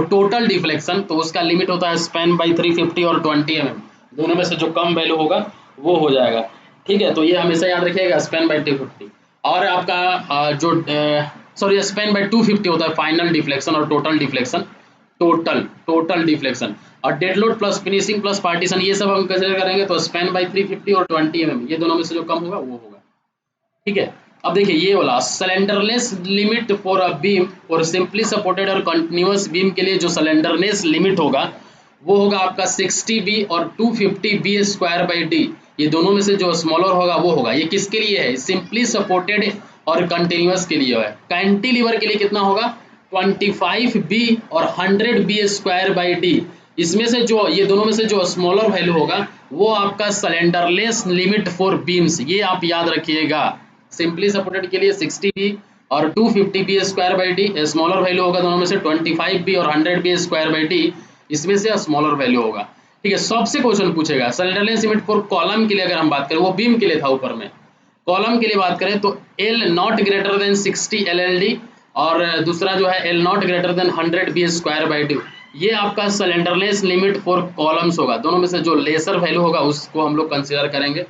टोटल डिफ्लेक्शन, तो उसका लिमिट होता है स्पैन बाई 350 और 20 mm, दोनों में से जो कम वैल्यू होगा वो हो जाएगा। ठीक है, तो ये हमेशा याद रखिएगा स्पैन बाई 250, और आपका जो सॉरी स्पैन बाई 250 होता है फाइनल डिफ्लेक्शन और टोटल डिफ्लेक्शन, टोटल डिफ्लेक्शन, और dead load plus finishing plus partition ये सब हम कंसीडर करेंगे तो स्पैन बाई 350 और 20 mm, ये दोनों में से जो कम होगा वो होगा। ठीक है, अब देखिए ये वाला slenderness limit for a beam और सिंपली सपोर्टेड और कंटिन्यूअस बीम के लिए जो सिलेंडरनेस लिमिट होगा वो होगा आपका 60B और 250B स्क्वायर बाई डी, ये दोनों में से जो स्मॉलर होगा वो होगा। ये किसके लिए है, सिंपली सपोर्टेड और कंटिन्यूअस के लिए है। कैंटिलीवर के लिए कितना होगा 25b और 100b²/d। इसमें से जो ये दोनों में से जो स्मॉलर वैल्यू होगा वो आपका सिलेंडरलेस लिमिट फॉर बीम्स, ये आप याद रखिएगा। सिंपली सपोर्टेड के लिए 60b और 250b²/d स्मॉलर वैल्यू होगा, दोनों में से 25b और 100b²/d इसमें से स्मॉलर वैल्यू होगा। ठीक है, सबसे क्वेश्चन पूछेगा सिलेंडरलेस लिमिट फॉर कॉलम के लिए अगर हम बात करें, वो बीम के लिए था ऊपर में, कॉलम के लिए बात करें तो L not greater then 60 LLD और दूसरा जो है L not greater then 100b²/d। ये आपका सिलेंडरलेस लिमिट फॉर कॉलम्स होगा, दोनों में से जो लेसर वैल्यू होगा उसको हम लोग कंसीडर करेंगे।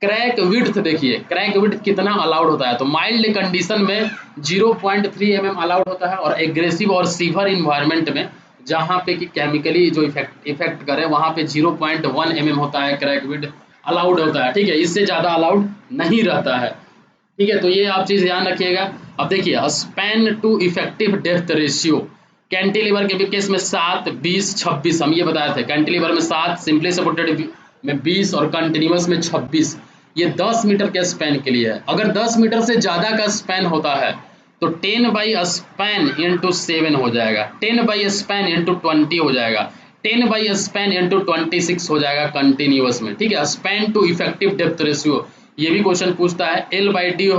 क्रैक विड्थ देखिए, क्रैक विड्थ कितना अलाउड होता है, तो माइल्ड कंडीशन में 0.3 mm अलाउड होता है और एग्रेसिव और सीवर इन्वायरमेंट में जहाँ पे कि केमिकली जो इफेक्ट करे वहाँ पे 0.1 mm होता है क्रैक विड्थ अलाउड होता है। ठीक है, इससे ज़्यादा अलाउड नहीं रहता है। ठीक है, तो ये आप चीज़ ध्यान रखिएगा। अब देखिए span to effective depth ratio, cantilever के भी केस में 7, 20, 26 हम ये बताए थे। कैंटिलीवर में 7, सिंपली सपोर्टेड में 20 और कंटिन्यूअस में 26। ये 10 मीटर के स्पैन के लिए है। अगर 10 मीटर से ज़्यादा का स्पैन होता है तो 10 बाई स्पैन इंटू 7 हो जाएगा, 10 बाई स्पैन इंटू 20 हो जाएगा, 10 बाई स्पैन इंटू 26 हो जाएगा कंटिन्यूअस में। ठीक है, span to effective depth ratio ये भी क्वेश्चन पूछता है। L/D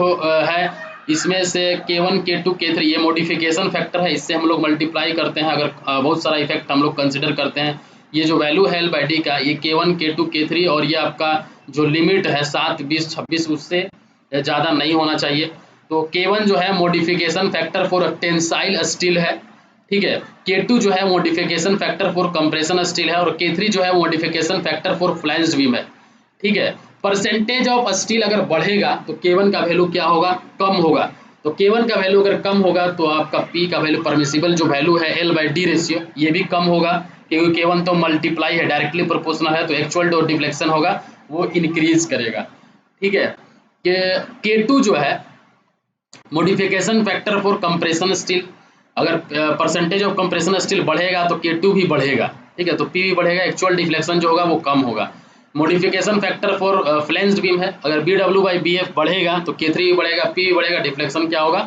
है, इसमें से K1, K2, K3 ये मॉडिफिकेशन फैक्टर है, इससे हम लोग मल्टीप्लाई करते हैं। अगर बहुत सारा इफेक्ट हम लोग कंसिडर करते हैं, ये जो वैल्यू है L/D का, ये K1, K2, K3 और ये आपका जो लिमिट है 7, 20, 26 उससे ज़्यादा नहीं होना चाहिए। तो K1 जो है modification factor for tensile steel है। ठीक है, K2 जो है modification factor for compression steel है और K3 जो है मॉडिफिकेशन फैक्टर फॉर फ्लैंज्ड बीम है। ठीक है, परसेंटेज ऑफ स्टील अगर बढ़ेगा तो K1 का वैल्यू क्या होगा, कम होगा। तो K1 का वैल्यू अगर कम होगा तो आपका P का वैल्यू, परमिसिबल जो वैल्यू है L/D रेशियो, ये भी कम होगा, क्योंकि K1 तो मल्टीप्लाई है, डायरेक्टली प्रोपोर्शनल है, तो एक्चुअल जो डिफ्लेक्शन होगा वो इंक्रीज करेगा। ठीक है, K2 जो है modification factor for compression steel, अगर परसेंटेज ऑफ कंप्रेशन स्टील बढ़ेगा तो K2 भी बढ़ेगा। ठीक है, तो P भी बढ़ेगा, एक्चुअल डिफ्लेक्शन जो होगा वो कम होगा। मॉडिफिकेशन फैक्टर फॉर फ्लैंज्ड बीम है, अगर BW/BF बढ़ेगा तो K3 भी बढ़ेगा, P भी बढ़ेगा, डिफ्लेक्शन क्या होगा,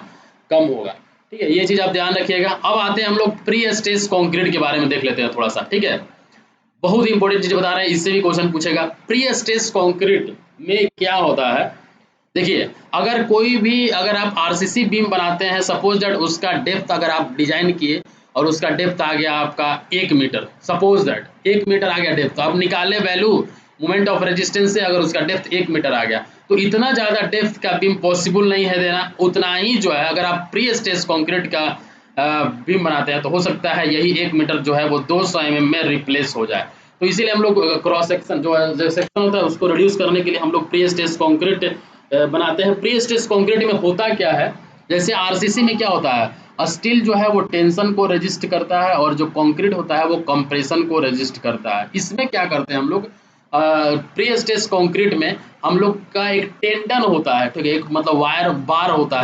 कम होगा। ठीक है, ये चीज़ आप ध्यान रखिएगा। अब आते हैं हम लोग प्री स्ट्रेस कंक्रीट के बारे में देख लेते हैं थोड़ा सा। ठीक है, बहुत ही इंपॉर्टेंट चीज़ बता रहे हैं, इससे भी क्वेश्चन पूछेगा। प्री स्ट्रेस कंक्रीट में क्या होता है, देखिए अगर आप आरसीसी बीम बनाते हैं, सपोज दैट उसका डेप्थ अगर आप डिजाइन किए और उसका डेप्थ आ गया आपका 1 मीटर, सपोज दैट 1 मीटर आ गया डेप्थ, तो आप निकाले वैल्यू मोमेंट ऑफ रेजिस्टेंस से, अगर उसका डेप्थ 1 मीटर आ गया तो इतना ज़्यादा डेप्थ का बीम पॉसिबल नहीं है देना। उतना ही जो है अगर आप प्री स्ट्रेस कंक्रीट का बीम बनाते हैं तो हो सकता है यही 1 मीटर जो है वो 200 mm में रिप्लेस हो जाए। तो इसीलिए हम लोग क्रॉस सेक्शन जो है, जो सेक्शन होता है उसको रिड्यूस करने के लिए हम लोग प्री स्ट्रेस कंक्रीट बनाते हैं। प्री स्ट्रेस कंक्रीट में होता क्या है, जैसे आरसीसी में क्या होता है, स्टील जो है वो टेंशन को रेजिस्ट करता है और जो कंक्रीट होता है वो कंप्रेशन को रेजिस्ट करता है। इसमें क्या करते हैं हम लोग, प्री स्ट्रेस कंक्रीट में हम लोग का एक टेंडन होता है, ठीक है, एक मतलब वायर बार होता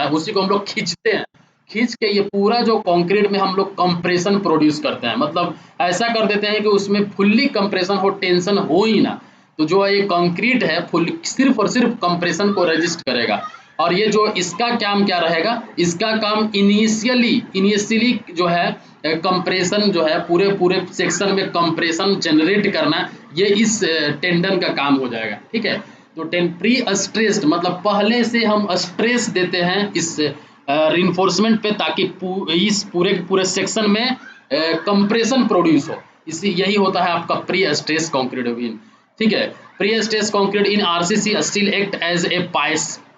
है, उसी को हम लोग खींचते हैं, खींच के ये पूरा जो कंक्रीट में हम लोग कंप्रेशन प्रोड्यूस करते हैं, मतलब ऐसा कर देते हैं कि उसमें फुल्ली कंप्रेशन हो, टेंशन हो ही ना। तो जो ये कंक्रीट है फुल सिर्फ और सिर्फ कंप्रेशन को रेजिस्ट करेगा। और ये जो इसका काम क्या रहेगा, इसका काम इनिशियली जो है कंप्रेशन जो है पूरे सेक्शन में कंप्रेशन जनरेट करना, ये इस टेंडन का काम हो जाएगा। ठीक है, तो प्री स्ट्रेस्ड मतलब पहले से हम स्ट्रेस देते हैं इस रिइंफोर्समेंट पे, ताकि इस पूरे सेक्शन में कंप्रेशन प्रोड्यूस हो। इसी यही होता है आपका प्री स्ट्रेस कंक्रीट बीम। ठीक है, prestress concrete in RCC steel act as a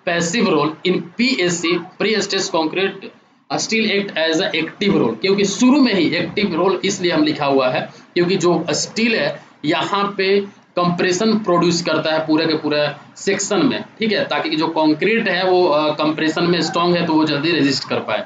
passive role, in PSC prestress concrete steel act as a active role. क्योंकि शुरू में ही एक्टिव रोल इसलिए हम लिखा हुआ है क्योंकि जो स्टील है यहाँ पे कंप्रेशन प्रोड्यूस करता है पूरे के पूरे सेक्शन में। ठीक है, ताकि जो कंक्रीट है वो कंप्रेशन में स्ट्रांग है तो वो जल्दी रेजिस्ट कर पाए।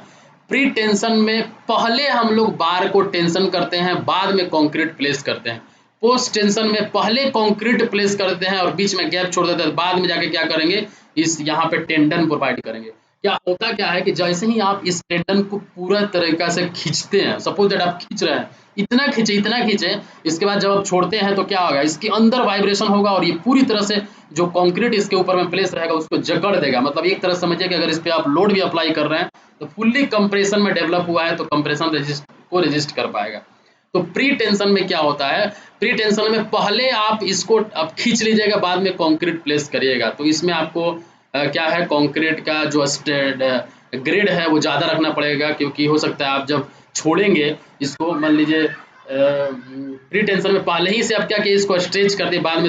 प्री टेंशन में पहले हम लोग बार को टेंशन करते हैं, बाद में कंक्रीट प्लेस करते हैं। पोस्ट टेंशन में पहले कंक्रीट प्लेस करते हैं और बीच में गैप छोड़ देते हैं, बाद में जाके क्या करेंगे, इस यहाँ पे टेंडन प्रोवाइड करेंगे। क्या होता क्या है कि जैसे ही आप इस टेंडन को पूरा तरीका से खींचते हैं, सपोज दैट आप खींच रहे हैं, इतना खींचे, इसके बाद जब आप छोड़ते हैं तो क्या होगा, इसके अंदर वाइब्रेशन होगा और ये पूरी तरह से जो कंक्रीट इसके ऊपर में प्लेस रहेगा उसको जकड़ देगा। मतलब एक तरह समझिए कि अगर इस पे आप लोड भी अप्लाई कर रहे हैं तो फुल्ली कंप्रेशन में डेवलप हुआ है तो कंप्रेशन रेजिस्ट कर पाएगा। तो प्री टेंशन में क्या होता है, प्री टेंशन में पहले आप इसको आप खींच लीजिएगा, बाद में कंक्रीट प्लेस करिएगा। तो इसमें आपको क्या है, कंक्रीट का जो ग्रेड है वो ज़्यादा रखना पड़ेगा, क्योंकि हो सकता है आप जब छोड़ेंगे इसको, मान लीजिए प्री टेंशन में पहले ही से आप क्या किए, इसको स्ट्रेच कर दिए, बाद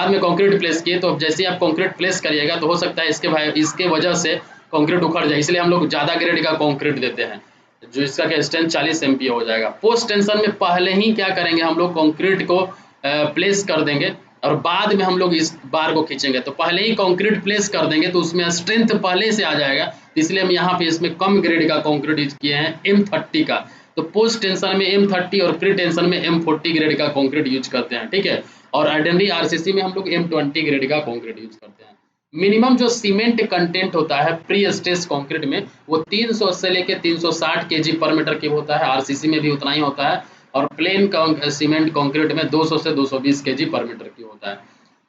में कंक्रीट प्लेस किए, तो जैसे ही आप कंक्रीट प्लेस करिएगा तो हो सकता है इसके वजह से कंक्रीट उखड़ जाए, इसलिए हम लोग ज़्यादा ग्रेड का कंक्रीट देते हैं, जो इसका क्या स्ट्रेंथ 40 MPa हो जाएगा। पोस्ट टेंशन में पहले ही क्या करेंगे, हम लोग कंक्रीट को प्लेस कर देंगे और बाद में हम लोग इस बार को खींचेंगे। तो पहले ही कंक्रीट प्लेस कर देंगे तो उसमें स्ट्रेंथ पहले से आ जाएगा, इसलिए हम यहाँ पे इसमें कम ग्रेड का कंक्रीट यूज किए हैं M30 का। तो पोस्ट टेंशन में M30 और प्री टेंशन में M40 ग्रेड का कंक्रीट यूज करते हैं, ठीक है। और ऑर्डिनरी RCC में हम लोग M20 ग्रेड का कंक्रीट यूज करते हैं। मिनिमम जो सीमेंट कंटेंट होता है प्री स्ट्रेस कंक्रीट में वो 300 से लेके 360 kg पर मीटर क्यूब होता है, RCC में भी उतना ही होता है। और प्लेन सीमेंट कंक्रीट में 200 से 220 kg पर मीटर क्यूब होता है।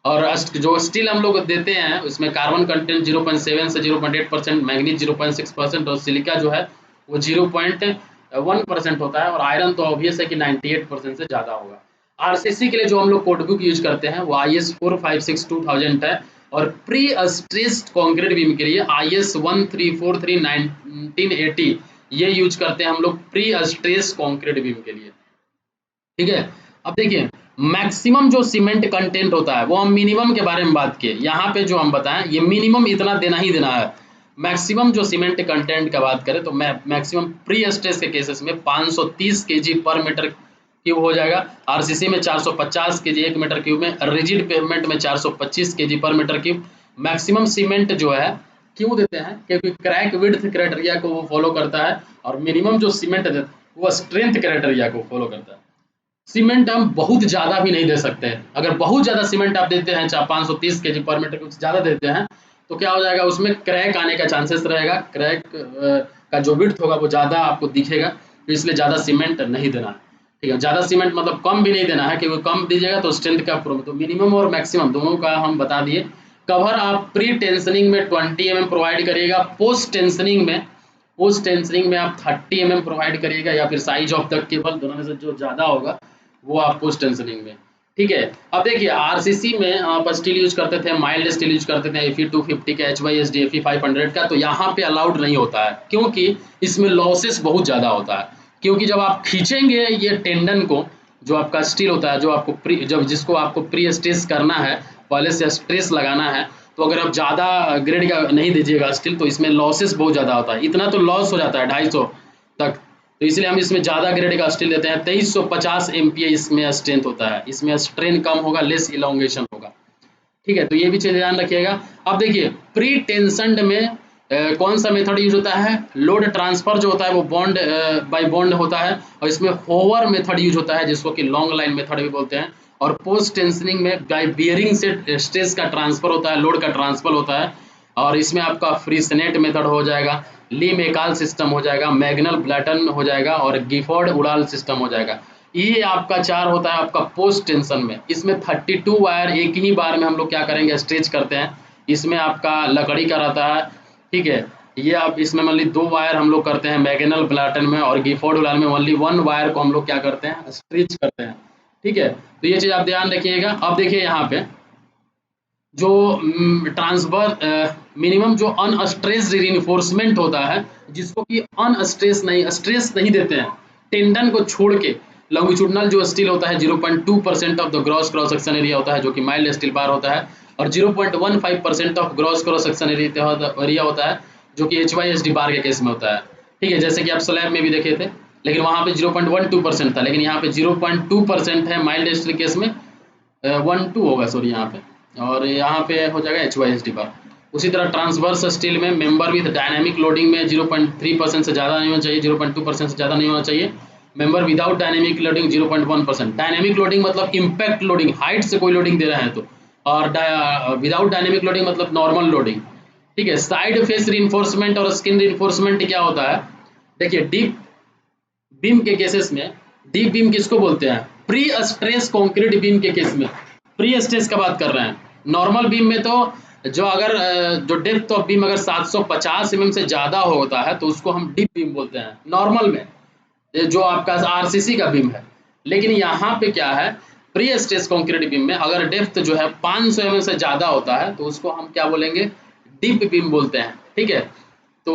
और जो स्टील हम लोग देते हैं उसमें कार्बन कंटेंट 0.7 से 0.8%, मैग्नीज 0.6% और सिलिका जो है वो 0.1% होता है। और आयरन तो ऑब्वियस है कि 98% से ज़्यादा होगा। RCC के लिए जो हम लोग कोड बुक यूज करते हैं वो IS 456-2000 है। और प्री स्ट्रेस्ड कंक्रीट बीम के लिए IS 1343-1980 ये यूज करते हैं हम लोग प्री स्ट्रेस कंक्रीट बीम के लिए, ठीक है। अब देखिए मैक्सिमम जो सीमेंट कंटेंट होता है वो हम मिनिमम के बारे में बात किए, यहाँ पे जो हम बताएं ये मिनिमम इतना देना ही देना है। मैक्सिमम जो सीमेंट कंटेंट का बात करें तो मैक्सिमम प्री स्ट्रेस के केसेस में 530 kg पर मीटर क्यूब हो जाएगा, RCC में 450 kg 1 मीटर क्यूब में, रिजिड पेवमेंट में 425 kg पर मीटर क्यूब। मैक्सिमम सीमेंट जो है क्यों देते हैं, क्योंकि क्रैक विड्थ क्राइटेरिया को वो फॉलो करता है, और मिनिमम जो सीमेंट देते हैं वो स्ट्रेंथ क्राइटेरिया को फॉलो करता है। सीमेंट हम बहुत ज़्यादा भी नहीं दे सकते हैं, अगर बहुत ज़्यादा सीमेंट आप देते हैं, चाहे 530 kg पर मीटर कुछ ज़्यादा देते हैं तो क्या हो जाएगा, उसमें क्रैक आने का चांसेस रहेगा, क्रैक का जो विड्थ होगा वो ज़्यादा आपको दिखेगा, तो इसलिए ज़्यादा सीमेंट नहीं देना है, ठीक है। ज़्यादा सीमेंट मतलब कम भी नहीं देना है, क्योंकि कम दीजिएगा तो स्ट्रेंथ का प्रॉब्लम। तो मिनिमम और मैक्सिमम दोनों का हम बता दिए। कवर आप प्री टेंशनिंग में 20 mm प्रोवाइड करिएगा, पोस्ट टेंशनिंग में आप 30 mm प्रोवाइड करिएगा, या फिर साइज ऑफ द केबल दोनों में से जो ज़्यादा होगा वो आप पोस्ट टेंशनिंग में, ठीक है। अब देखिए RCC में आप स्टील यूज करते थे, माइल्ड स्टील यूज करते थे Fe 250 का, HYSD Fe 500 का, तो यहाँ पे अलाउड नहीं होता है, क्योंकि इसमें लॉसेस बहुत ज़्यादा होता है। क्योंकि जब आप खींचेंगे ये टेंडन को, जो आपका स्टील होता है, जो आपको जिसको आपको प्री स्ट्रेस करना है, पहले से स्ट्रेस लगाना है, तो अगर आप ज़्यादा ग्रेड का नहीं दीजिएगा स्टील तो इसमें लॉसेस बहुत ज़्यादा होता है, इतना तो लॉस हो जाता है 250 तक। तो इसलिए हम इसमें ज़्यादा ग्रेड का स्टील देते हैं। 2350 MPa इसमें स्ट्रेंथ होता है, इसमें स्ट्रेन कम होगा, लेस इलोंगेशन होगा, ठीक है। तो ये भी चीज़ ध्यान रखिएगा। अब देखिए प्री टेंशनड में कौन सा मेथड यूज होता है, लोड ट्रांसफर जो होता है वो बॉन्ड बाय बॉन्ड होता है, और इसमें होवर मेथड यूज होता है जिसको कि लॉन्ग लाइन मेथड भी बोलते हैं। और पोस्ट टेंशनिंग में बाय बियरिंग से स्ट्रेस का ट्रांसफर होता है, लोड का ट्रांसफर होता है, और इसमें आपका फ्रीसनेट मेथड हो जाएगा, ली मेकाल सिस्टम हो जाएगा, मैग्नल ब्लैटन हो जाएगा, और गिफोर्ड उड़ाल सिस्टम हो जाएगा। ये आपका 4 होता है आपका पोस्ट टेंशन में। इसमें 32 वायर एक ही बार में हम लोग क्या करेंगे, स्ट्रेच करते हैं। इसमें आपका लकड़ी का रहता है, ठीक है। ये आप इसमें मान ली 2 वायर हम लोग करते हैं मैग्नल ब्लैटन में, और गिफोर्ड उड़ाल में ओनली 1 वायर को हम लोग क्या करते हैं, स्ट्रेच करते हैं, ठीक है। तो ये चीज़ आप ध्यान रखिएगा। अब देखिए यहाँ पे जो ट्रांसफर मिनिमम जो अनस्ट्रेस्ड रिइंफोर्समेंट होता है, जिसको कि स्ट्रेस नहीं देते हैं, टेंडन को छोड़ के लॉन्गिट्यूडनल जो स्टील होता है 0.2% of the gross cross section area होता है, जो कि माइल्ड स्टील बार होता है, और 0.15% of gross cross section area होता है, जो कि HYSD बार के केस में होता है, ठीक है। जैसे कि आप स्लैब में भी देखे थे, लेकिन वहाँ पे 0.12% था, लेकिन यहाँ पे 0.2% है माइल्ड स्टील केस में, 12 होगा सॉरी यहाँ पे, और यहाँ पे हो जाएगा HYSD बार। उसी तरह ट्रांसवर्स स्टील में मेंबर विद डायनामिक लोडिंग में 0.3% से ज़्यादा नहीं होना चाहिए, 0.2% से ज़्यादा नहीं होना चाहिए। Member without dynamic loading 0.1%। Dynamic loading मतलब इम्पैक्ट लोडिंग, हाइट से कोई लोडिंग दे रहे हैं तो, और विदाउट डायनेमिक लोडिंग मतलब नॉर्मल लोडिंग, ठीक है। साइड फेस रिइंफोर्समेंट और स्किन रिइंफोर्समेंट क्या होता है, देखिए डीप बीम के केसेस में डीप बीम किसको बोलते हैं? प्री स्ट्रेस कंक्रीट बीम के केस में प्री स्ट्रेस का बात कर रहे हैं। नॉर्मल बीम में तो जो अगर जो डेप्थ ऑफ बीम अगर 750 mm से ज़्यादा होता है तो उसको हम डीप बीम बोलते हैं नॉर्मल में, जो आपका आरसीसी का बीम है। लेकिन यहाँ पे क्या है, प्री स्ट्रेस कंक्रीट बीम में अगर डेप्थ जो है 500 mm से ज़्यादा होता है तो उसको हम क्या बोलेंगे? डीप बीम बोलते हैं। ठीक है, तो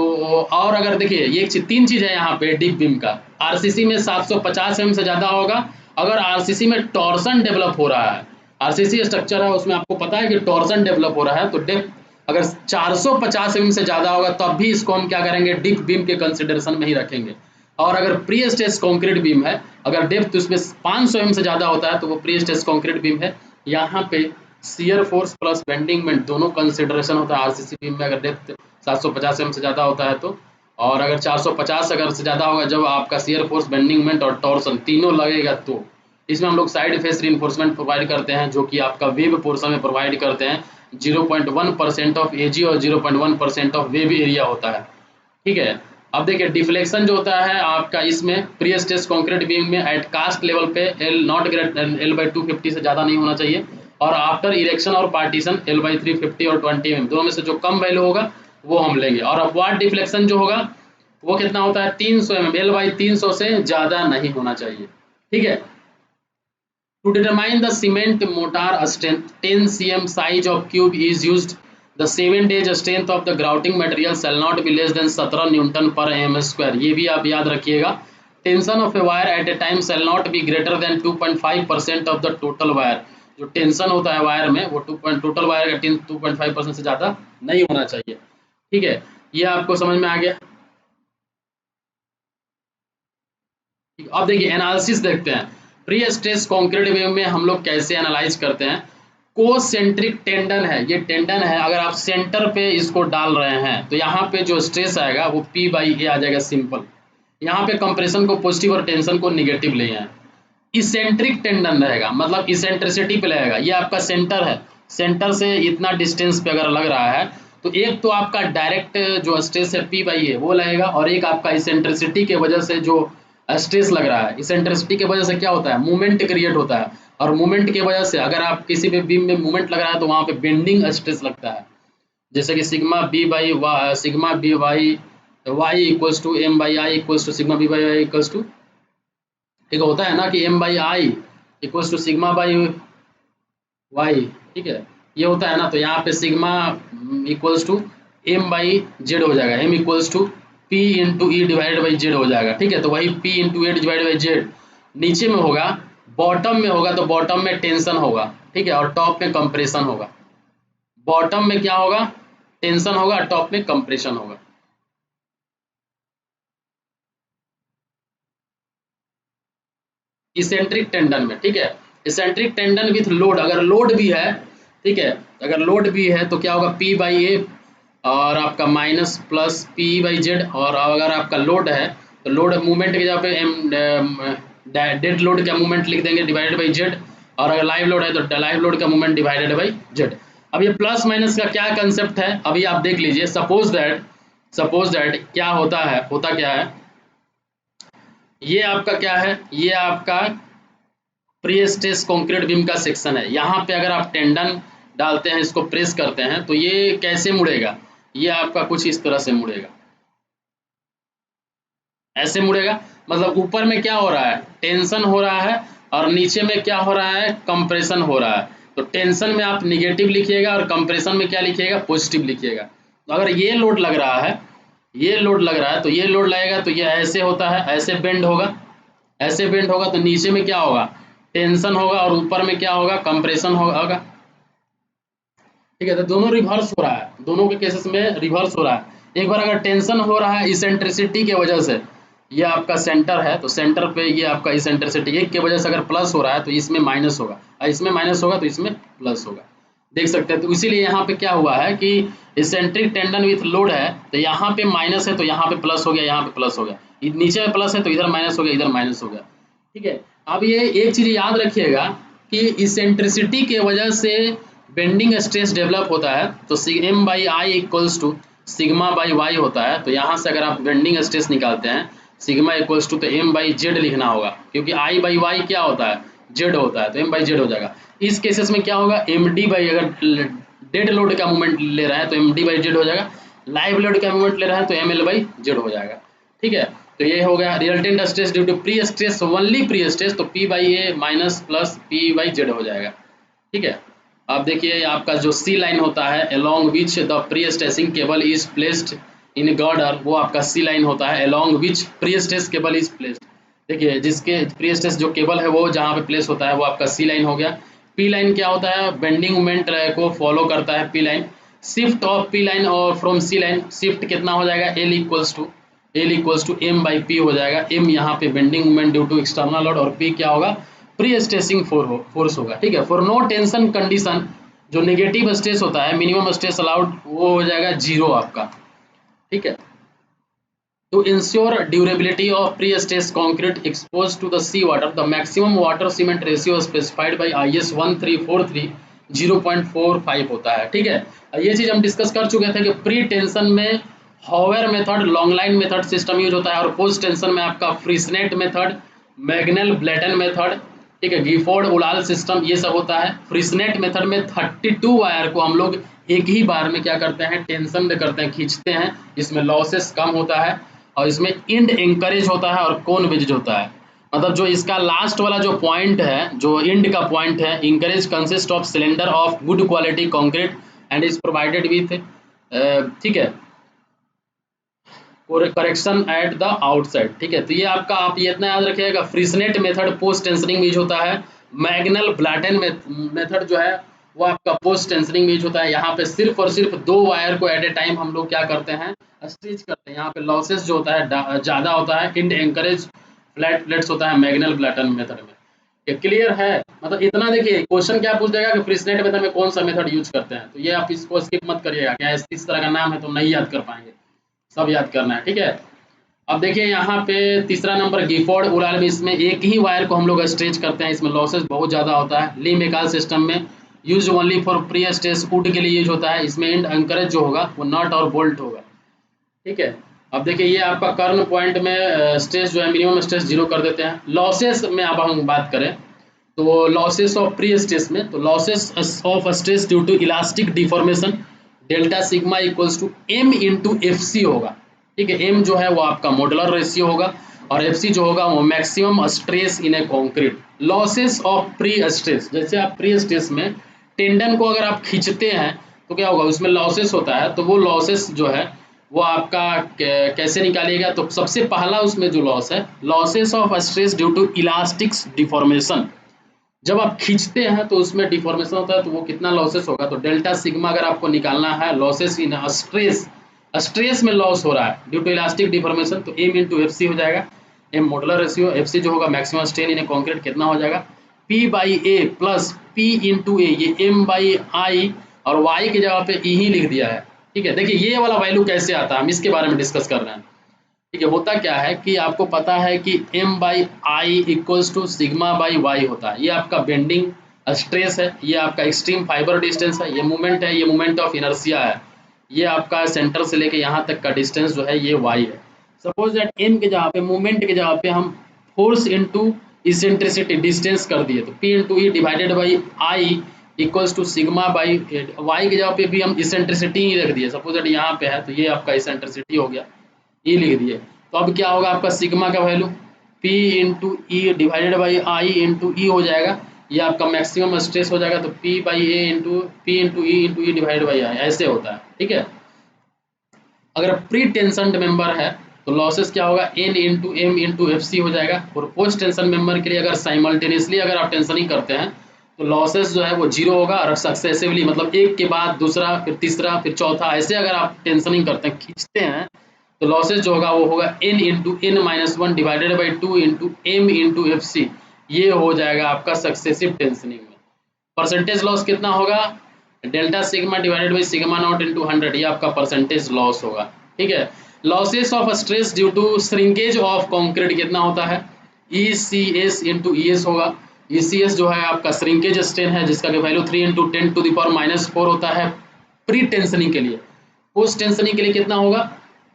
और अगर देखिए ये तीन चीज़ है यहाँ पे डीप बीम का। आरसीसी में 750 mm से ज़्यादा होगा, अगर आरसीसी में टॉर्सन डेवलप हो रहा है, आरसीसी स्ट्रक्चर है उसमें आपको पता है कि टॉर्सन डेवलप हो रहा है, तो डेप्थ अगर 450 mm से ज़्यादा होगा तब भी इसको हम क्या करेंगे? डीप बीम के कंसिडरेशन में ही रखेंगे। और अगर प्री स्ट्रेस कंक्रीट बीम है, अगर डेप्थ उसमें 500 mm से ज़्यादा होता है तो वो प्री स्ट्रेस कंक्रीट बीम है। यहाँ पे shear force plus bending moment दोनों कंसिडरेशन होता है आरसीसी बीम में, अगर डेप्थ 750 mm से ज़्यादा होता है तो। और अगर 450 अगर से ज़्यादा होगा, जब आपका शियर फोर्स, बेंडिंग मोमेंट और टॉर्सन तीनों लगेगा, तो इसमें हम लोग साइड फेस रीइंफोर्समेंट प्रोवाइड करते हैं, जो कि आपका वेब पोर्शन में प्रोवाइड करते हैं। 0.1% ऑफ एजी और 0.1% ऑफ वेब एरिया होता है। ठीक है, अब देखिए डिफ्लेक्शन जो होता है आपका इसमें प्री स्ट्रेस कंक्रीट बीम में एट कास्ट लेवल पे एल नॉट ग्रेटर L/250 से ज़्यादा नहीं होना चाहिए, और आफ्टर इरेक्शन और पार्टीशन L/350 और 20 mm दोनों में से जो कम वैल्यू होगा वो हम लेंगे। और अपवार्ड डिफ्लेक्शन जो होगा वो कितना होता है? 300 mm, L/300 से ज़्यादा नहीं होना चाहिए। ठीक है, to determine the cement mortar strength, 10 cm size of cube is used. The 7-day strength of the grouting material shall not be less than 17 Newton per mm square. ये भी आप याद रखिएगा। Tension of a wire at a time shall not be greater than 2.5% of the total wire. जो tension होता है wire में वो टोटल वायर का 2.5% से ज़्यादा नहीं होना चाहिए। ठीक है, ये आपको समझ में आ गया। अब देखिए एनालिसिस देखते हैं। प्री स्ट्रेस कंक्रीट बीम में हम लोग कैसे एनालाइज करते हैं? कोसेंट्रिक टेंडन है, ये टेंडन है, अगर आप सेंटर पे इसको डाल रहे हैं तो यहाँ पे जो स्ट्रेस आएगा वो P/A आ जाएगा सिंपल। यहाँ पे कंप्रेशन को पॉजिटिव और टेंशन को निगेटिव ले आए। इसेंट्रिक टेंडन रहेगा, मतलब इसेंट्रिसिटी पे लगेगा। ये आपका सेंटर है, सेंटर से इतना डिस्टेंस पे अगर लग रहा है तो एक तो आपका डायरेक्ट जो स्ट्रेस है P/A वो लगेगा, और एक आपका इसेंट्रिसिटी के वजह से जो स्ट्रेस लग रहा है, इसेंट्रिसिटी की वजह से क्या होता है? मूवमेंट क्रिएट होता है, और मूवमेंट की वजह से अगर आप किसी भी बीम में मूवमेंट लग रहा है तो वहाँ पे बेंडिंग स्ट्रेस लगता है, जैसे कि sigma B Y equals to M by I equals to sigma B by Y equals to, ठीक होता है ना कि M by I equals to sigma by Y. ठीक है, ये होता है ना, तो यहाँ पे sigma equals to M by Z हो जाएगा, M equals to P into E divided by Z हो जाएगा। ठीक है, तो वही P into A divided by Z नीचे में होगा, बॉटम में होगा तो बॉटम में टेंशन होगा। ठीक है, और टॉप में कंप्रेशन होगा। बॉटम में क्या होगा? टेंशन होगा, टॉप में कंप्रेशन होगा। इसेंट्रिक टेंडन में, ठीक है, इसेंट्रिक टेंडन विथ लोड, अगर लोड भी है, ठीक है, अगर लोड भी है तो क्या होगा? P/A और आपका माइनस प्लस P/Z, और अगर आपका लोड है तो लोड मूवमेंट की जगह पे एम डेड लोड का मूवमेंट लिख देंगे डिवाइडेड बाई जेड, और अगर लाइव लोड है तो लाइव लोड का मूवमेंट डिवाइडेड बाई जेड। अब ये प्लस माइनस का क्या कंसेप्ट है अभी आप देख लीजिए। सपोज दैट क्या होता है, होता क्या है, ये आपका क्या है, ये आपका प्री स्ट्रेस कंक्रीट बीम का सेक्शन है। यहाँ पे अगर आप टेंडन डालते हैं, इसको प्रेस करते हैं तो ये कैसे मुड़ेगा? ये आपका कुछ इस तरह से मुड़ेगा, ऐसे मुड़ेगा। मतलब ऊपर में क्या हो रहा है? टेंशन हो रहा है, और नीचे में क्या हो रहा है? कंप्रेशन हो रहा है। तो टेंशन में आप निगेटिव लिखिएगा और कंप्रेशन में क्या लिखिएगा? पॉजिटिव लिखिएगा। तो अगर ये लोड लग रहा है, ये लोड लग रहा है, तो ये लोड लगेगा तो ये ऐसे होता है, ऐसे बेंड होगा, ऐसे बेंड होगा, तो नीचे में क्या होगा? टेंशन होगा, और ऊपर में क्या होगा? कंप्रेशन होगा। ठीक है, तो दोनों रिवर्स हो रहा है, दोनों के केसेस में रिवर्स हो रहा है। एक बार अगर टेंशन हो रहा है इसेंट्रिसिटी के वजह से, ये आपका सेंटर है तो सेंटर पे ये आपका इसेंट्रिसिटी एक की वजह से अगर प्लस हो रहा है तो इसमें माइनस होगा, और इसमें माइनस होगा तो इसमें प्लस होगा। देख सकते हैं, तो इसीलिए यहाँ पे क्या हुआ है कि इसेंट्रिक टेंडन विथ लोड है, तो यहाँ पे माइनस है तो यहाँ पे प्लस हो गया, यहाँ पे प्लस हो गया, नीचे में प्लस है तो इधर माइनस हो गया, इधर माइनस हो गया। ठीक है, अब ये एक चीज़ याद रखिएगा कि इसेंट्रिसिटी के वजह से बेंडिंग स्ट्रेस डेवलप होता है, तो M/I equals to sigma by Y होता है। तो यहाँ से अगर आप बेंडिंग स्ट्रेस निकालते हैं सिग्मा इक्वल्स टू तो एम बाई जेड लिखना होगा, क्योंकि आई बाई वाई क्या होता है, जेड होता है, तो एम बाई जेड हो जाएगा। इस केसेस में क्या होगा, एम डी बाई, अगर डेड लोड का मूवमेंट ले रहा है तो एम डी बाई जेड हो जाएगा, लाइव लोड का मूवमेंट ले रहा है तो एम एल बाई जेड हो जाएगा। ठीक है, तो ये हो गया resultant stress due to prestress, only prestress, तो P by A minus plus P by Z हो जाएगा। ठीक है, अब देखिए आपका जो सी लाइन होता है along which the pre-stressing cable is placed in girder, वो आपका सी लाइन होता है along which pre-stress cable is placed। देखिए जिसके प्री-स्ट्रेस जो केबल है वो जहाँ पे प्लेस होता है वो आपका सी लाइन हो गया। पी लाइन क्या होता है, बेंडिंग मोमेंट को फॉलो करता है P line. Shift of P line और फ्रॉम सी लाइन, शिफ्ट कितना हो जाएगा, L equals to M by P हो जाएगा। एम यहाँ पे bending moment due to external load और पी क्या होगा, प्री स्ट्रेसिंग फोर्स होगा। ठीक है, फॉर नो टेंशन कंडीशन, जो नेगेटिव स्ट्रेस होता है, मिनिमम स्ट्रेस अलाउड, वो हो जाएगा 0 आपका। ठीक है, to ensure durability of pre-stressed concrete exposed to the sea water, the maximum water cement ratio specified by IS 1343 0.45 होता है। ठीक है, ये चीज हम डिस्कस कर चुके थे कि प्री टेंशन में hover method, long line method system use होता है, और पोस्ट टेंशन में आपका फ्रिसनेट मेथड, मैग्नेल ब्लैटन मेथड, ठीक है, गिफोर्ड उलाल सिस्टम, ये सब होता है। फ्रिसनेट मेथड में 32 वायर को हम लोग एक ही बार में क्या करते हैं, टेंशन में करते हैं, खींचते हैं, इसमें लॉसेस कम होता है, और इसमें इंड एंकरेज होता है और कोन वेज होता है। मतलब जो इसका लास्ट वाला जो पॉइंट है, जो इंड का पॉइंट है, encourage consist of cylinder of good quality concrete and is provided with, ठीक है, करेक्शन एट द आउटसाइड। ठीक है, तो ये आपका, आप ये इतना याद रखिएगा, फ्रिसनेट मेथड पोस्ट टेंशनिंग में यूज होता है। मैग्नल ब्लैटन मेथड जो है वो आपका पोस्ट टेंशनिंग में यूज होता है। यहाँ पे सिर्फ और सिर्फ 2 वायर को एट ए टाइम हम लोग क्या करते हैं, स्टिच करते हैं। यहाँ पे लॉसेस जो होता है ज़्यादा होता है, इंड एंकरेज फ्लैट प्लेट्स होता है मैग्नल ब्लैटन मेथड में। ये क्लियर है, मतलब इतना देखिए, क्वेश्चन क्या पूछ देगा कि फ्रिसनेट मेथड में कौन सा मेथड यूज करते हैं, तो ये आप इसको स्किप मत करिएगा, क्या इस तरह का नाम है तो नहीं याद कर पाएंगे, सब याद करना है। ठीक है, अब देखिए यहाँ पे तीसरा नंबर गिफोर्ड उलाल में, इसमें एक ही वायर को हम लोग स्ट्रेच करते हैं, इसमें लॉसेस बहुत ज़्यादा होता है। ली मेकाल सिस्टम में use only for pre stress would के लिए यूज होता है, इसमें एंड एंकरेज जो होगा वो नट और बोल्ट होगा। ठीक है, अब देखिए ये आपका कर्न पॉइंट में स्ट्रेस जो है मिनिमम स्ट्रेस 0 कर देते हैं। लॉसेस में अब हम बात करें तो लॉसेस ऑफ प्री स्ट्रेस में, तो losses of stress due to elastic deformation, delta sigma equals to M into F C होगा। ठीक है, एम जो है वो आपका मॉडुलर रेशियो होगा, और एफ सी जो होगा वो maximum stress in a concrete. Losses of pre stress, जैसे आप प्री स्ट्रेस में टेंडन को अगर आप खींचते हैं तो क्या होगा, उसमें लॉसेस होता है, तो वो लॉसेस जो है वो आपका कैसे निकालिएगा, तो सबसे पहला उसमें जो लॉस है, losses of stress due to elastic deformation. जब आप खींचते हैं तो उसमें डिफॉर्मेशन होता है, तो वो कितना लॉसेस होगा, तो डेल्टा सिग्मा अगर आपको निकालना है, लॉसेस इन स्ट्रेस, स्ट्रेस में लॉस हो रहा है ड्यू टू इलास्टिक डिफॉर्मेशन, तो एम इंटू एफ सी हो जाएगा। M modular ratio, F C जो होगा मैक्सिमम स्ट्रेन इन कॉन्क्रीट कितना हो जाएगा, P by A plus P into A, ये एम बाई आई, और वाई की जगह पे ई ही लिख दिया है। ठीक है, देखिए ये वाला वैल्यू कैसे आता है, हम इसके बारे में डिस्कस कर रहे हैं। ठीक है, होता क्या है कि आपको पता है कि m by I equals to sigma by Y होता है, ये आपका बेंडिंग स्ट्रेस है, ये आपका एक्सट्रीम फाइबर डिस्टेंस है, ये मूवमेंट है, ये मूवमेंट ऑफ इनर्शिया है, ये आपका सेंटर से लेके यहाँ तक का डिस्टेंस जो है ये y है। सपोज दैट m के जगह पे, मूवमेंट के जगह पे हम फोर्स इंटू इसेंट्रिसिटी डिस्टेंस कर दिए, तो p into E divided by I equals to sigma by y की जगह पे भी हम इसेंट्रिसिटी ही रख दिए, सपोज दैट यहाँ पे है तो ये आपका इसेंट्रिसिटी हो गया, ई लिख दिए। तो अब क्या होगा, आपका सिग्मा का value P into E divided by I into E हो जाएगा, ये आपका मैक्सिमम स्ट्रेस हो जाएगा, तो P by A into P into E divided by आई, ऐसे होता है। ठीक है, अगर प्री टेंशन मेंबर है तो लॉसेस क्या होगा, N into M into F C हो जाएगा। और पोस्ट टेंशन मेंबर के लिए अगर साइमल्टेनियसली अगर आप टेंशनिंग करते हैं तो लॉसेस जो है वो 0 होगा, और सक्सेसिवली मतलब एक के बाद दूसरा, फिर तीसरा, फिर चौथा, ऐसे अगर आप टेंशनिंग करते हैं, खींचते हैं, तो लॉसेस जो होगा वो होगा n into N minus one divided by 2 into M into F C, ये हो जाएगा आपका सक्सेसिव टेंशनिंग में। परसेंटेज लॉस कितना होगा, delta sigma divided by sigma naught into 100, ये आपका परसेंटेज लॉस होगा। ठीक है, losses of stress due to shrinkage of concrete कितना होता है, E C S into E S होगा। ई सी एस जो है आपका श्रिंकेज स्ट्रेन है, जिसका वैल्यू 3 इंटू 10 टू द पावर -4 होता है प्री टेंशनिंग के लिए। पोस्ट टेंशनिंग के लिए कितना होगा,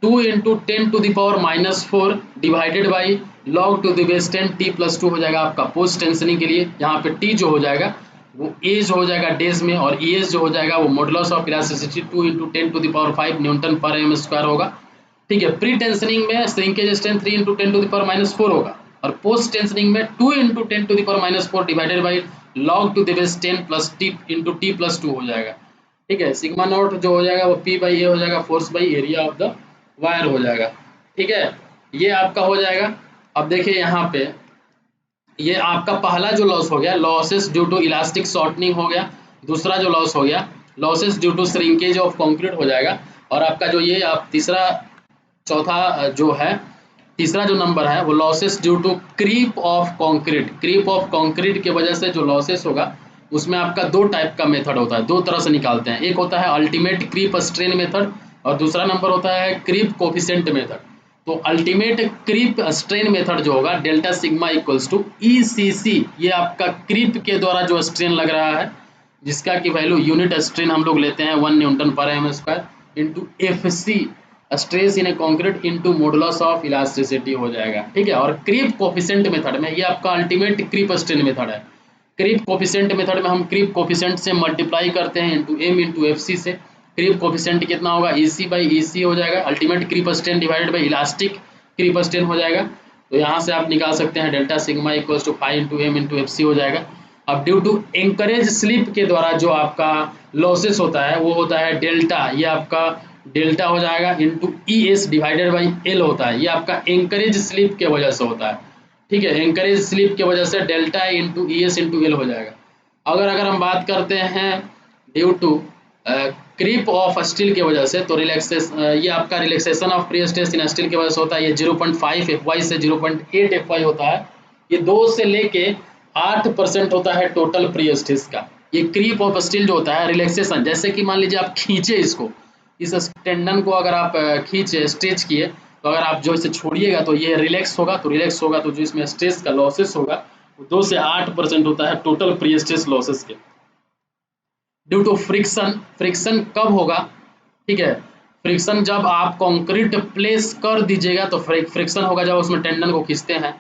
2 into 10⁻⁻4 divided by log to the base 10 t+2 हो जाएगा आपका पोस्ट टेंशनिंग के लिए। यहाँ पे t जो हो जाएगा वो एज हो जाएगा डेज में, और ES जो हो जाएगा वो modulus of elasticity 2 into 10⁵ newton per M square होगा। ठीक है, प्री टेंशनिंग में श्रिंकेज स्ट्रेंथ 3 इंटू 10⁻⁻4 होगा, और पोस्ट टेंशनिंग में 2 into 10⁻⁻4 divided by log to the base 10 plus T into t+2 हो जाएगा। ठीक है, सिग्मा नॉट जो हो जाएगा वो P/A हो जाएगा, force by area of the wire हो जाएगा। ठीक है, ये आपका हो जाएगा। अब देखिए यहाँ पे ये आपका पहला जो लॉस हो गया, losses due to elastic shortening हो गया। दूसरा जो लॉस हो गया, losses due to shrinkage of concrete हो जाएगा। और आपका जो ये आप तीसरा चौथा जो है, तीसरा जो नंबर है वो losses due to creep of concrete. Creep of concrete के वजह से जो लॉसेस होगा उसमें आपका दो टाइप का मेथड होता है, दो तरह से निकालते हैं। एक होता है अल्टीमेट क्रीप स्ट्रेन मेथड, और दूसरा नंबर होता है क्रीप कोफिशिएंट मेथड। तो अल्टीमेट क्रीप स्ट्रेन मेथड जो होगा delta sigma equals to ECC, ये आपका क्रीप के द्वारा जो स्ट्रेन लग रहा है जिसका की वैल्यू यूनिट स्ट्रेन हम लोग लेते हैं 1 newton per M square into FC stress in a concrete into modulus of elasticity हो जाएगा। ठीक है, और क्रीप कोफिशिएंट मेथड में ये आपका अल्टीमेट क्रीप स्ट्रेन मेथड है। क्रीप कोफिशिएंट मेथड में हम क्रीप कोफिशिएंट से मल्टीप्लाई करते हैं इंटू M इंटू FC से। क्रीप कोफिशिएंट कितना होगा, EC/EC हो जाएगा, ultimate creep strain divided by elastic creep strain हो जाएगा। तो यहाँ से आप निकाल सकते हैं delta sigma equals to 5 into M into FC हो जाएगा। अब ड्यू टू एंकरेज स्लिप के द्वारा जो आपका लॉसेस होता है वो होता है डेल्टा, ये आपका डेल्टा हो जाएगा into ES divided by L होता है, ये आपका एंकरेज स्लिप के वजह से होता है। ठीक है, एंकरेज स्लिप के वजह से delta into ES into L हो जाएगा। अगर हम बात करते हैं due to creep of steel की वजह से, तो ये आपका relaxation of pre stress in steel की वजह से होता है। ये 0.5 FY से 0.8 FY होता है। ये 2 से लेके 8% होता है टोटल प्री स्ट्रेस का। ये क्रीप ऑफ स्टील जो होता है रिलैक्सेशन, जैसे कि मान लीजिए आप खींचे इसको, इस टेंडन को अगर आप खींचे स्ट्रेच किए, तो अगर आप जो इसे छोड़िएगा तो ये रिलैक्स होगा, तो रिलैक्स होगा तो जो इसमें स्ट्रेस का लॉसेस होगा वो 2 से 8% होता है टोटल प्री स्ट्रेस लॉसेस के। ड्यू टू फ्रिक्शन, फ्रिक्शन कब होगा, ठीक है, फ्रिक्शन जब आप कंक्रीट प्लेस कर दीजिएगा तो फ्रिक्शन होगा जब उसमें टेंडन को खींचते हैं।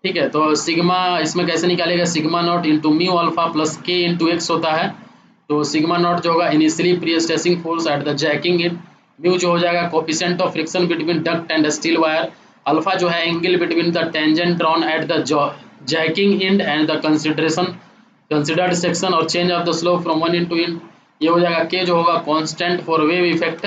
ठीक है, तो सिग्मा इसमें कैसे निकालेगा, sigma naught into mu alpha plus K into X होता है। तो सिग्मा नॉट जो होगा initially pre stressing force at the jacking end, mu जो हो जाएगा coefficient of friction between duct and steel wire, alpha जो है angle between the tangent drawn at the jacking end and the considered section और change of the slope from 1 into in, ये हो जाएगा K जो होगा constant for wave effect.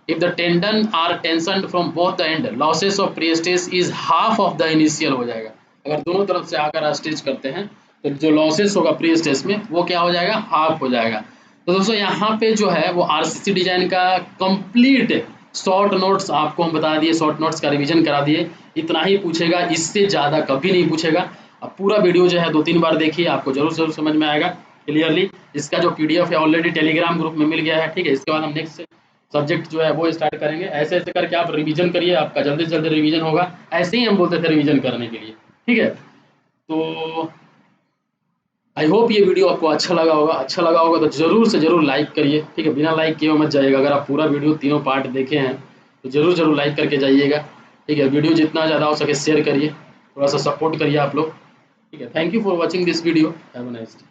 If the tendon are tensioned from both the end, losses of pre stress is half of the initial हो जाएगा। अगर दोनों तरफ से आकर स्ट्रेच करते हैं तो जो लॉसेस होगा प्री स्ट्रेस में वो क्या हो जाएगा, हाफ हो जाएगा। तो दोस्तों यहाँ पे जो है वो RCC डिजाइन का कंप्लीट शॉर्ट नोट्स आपको हम बता दिए, शॉर्ट नोट्स का रिवीजन करा दिए। इतना ही पूछेगा, इससे ज़्यादा कभी नहीं पूछेगा। अब पूरा वीडियो जो है 2-3 बार देखिए, आपको जरूर समझ में आएगा क्लियरली। इसका जो PDF है ऑलरेडी टेलीग्राम ग्रुप में मिल गया है। ठीक है, इसके बाद हम नेक्स्ट सब्जेक्ट जो है वो स्टार्ट करेंगे। ऐसे ऐसे करके आप रिवीजन करिए, आपका जल्दी से जल्दी रिवीजन होगा। ऐसे ही हम बोलते थे रिवीजन करने के लिए। ठीक है, तो आई होप ये वीडियो आपको अच्छा लगा होगा। अच्छा लगा होगा तो जरूर से जरूर लाइक करिए। ठीक है, बिना लाइक किए मत जाइएगा। अगर आप पूरा वीडियो तीनों पार्ट देखे हैं तो जरूर लाइक करके जाइएगा। ठीक है, वीडियो जितना ज़्यादा हो सके शेयर करिए, थोड़ा सा सपोर्ट करिए आप लोग। ठीक है, thank you for watching this video, have a nice day.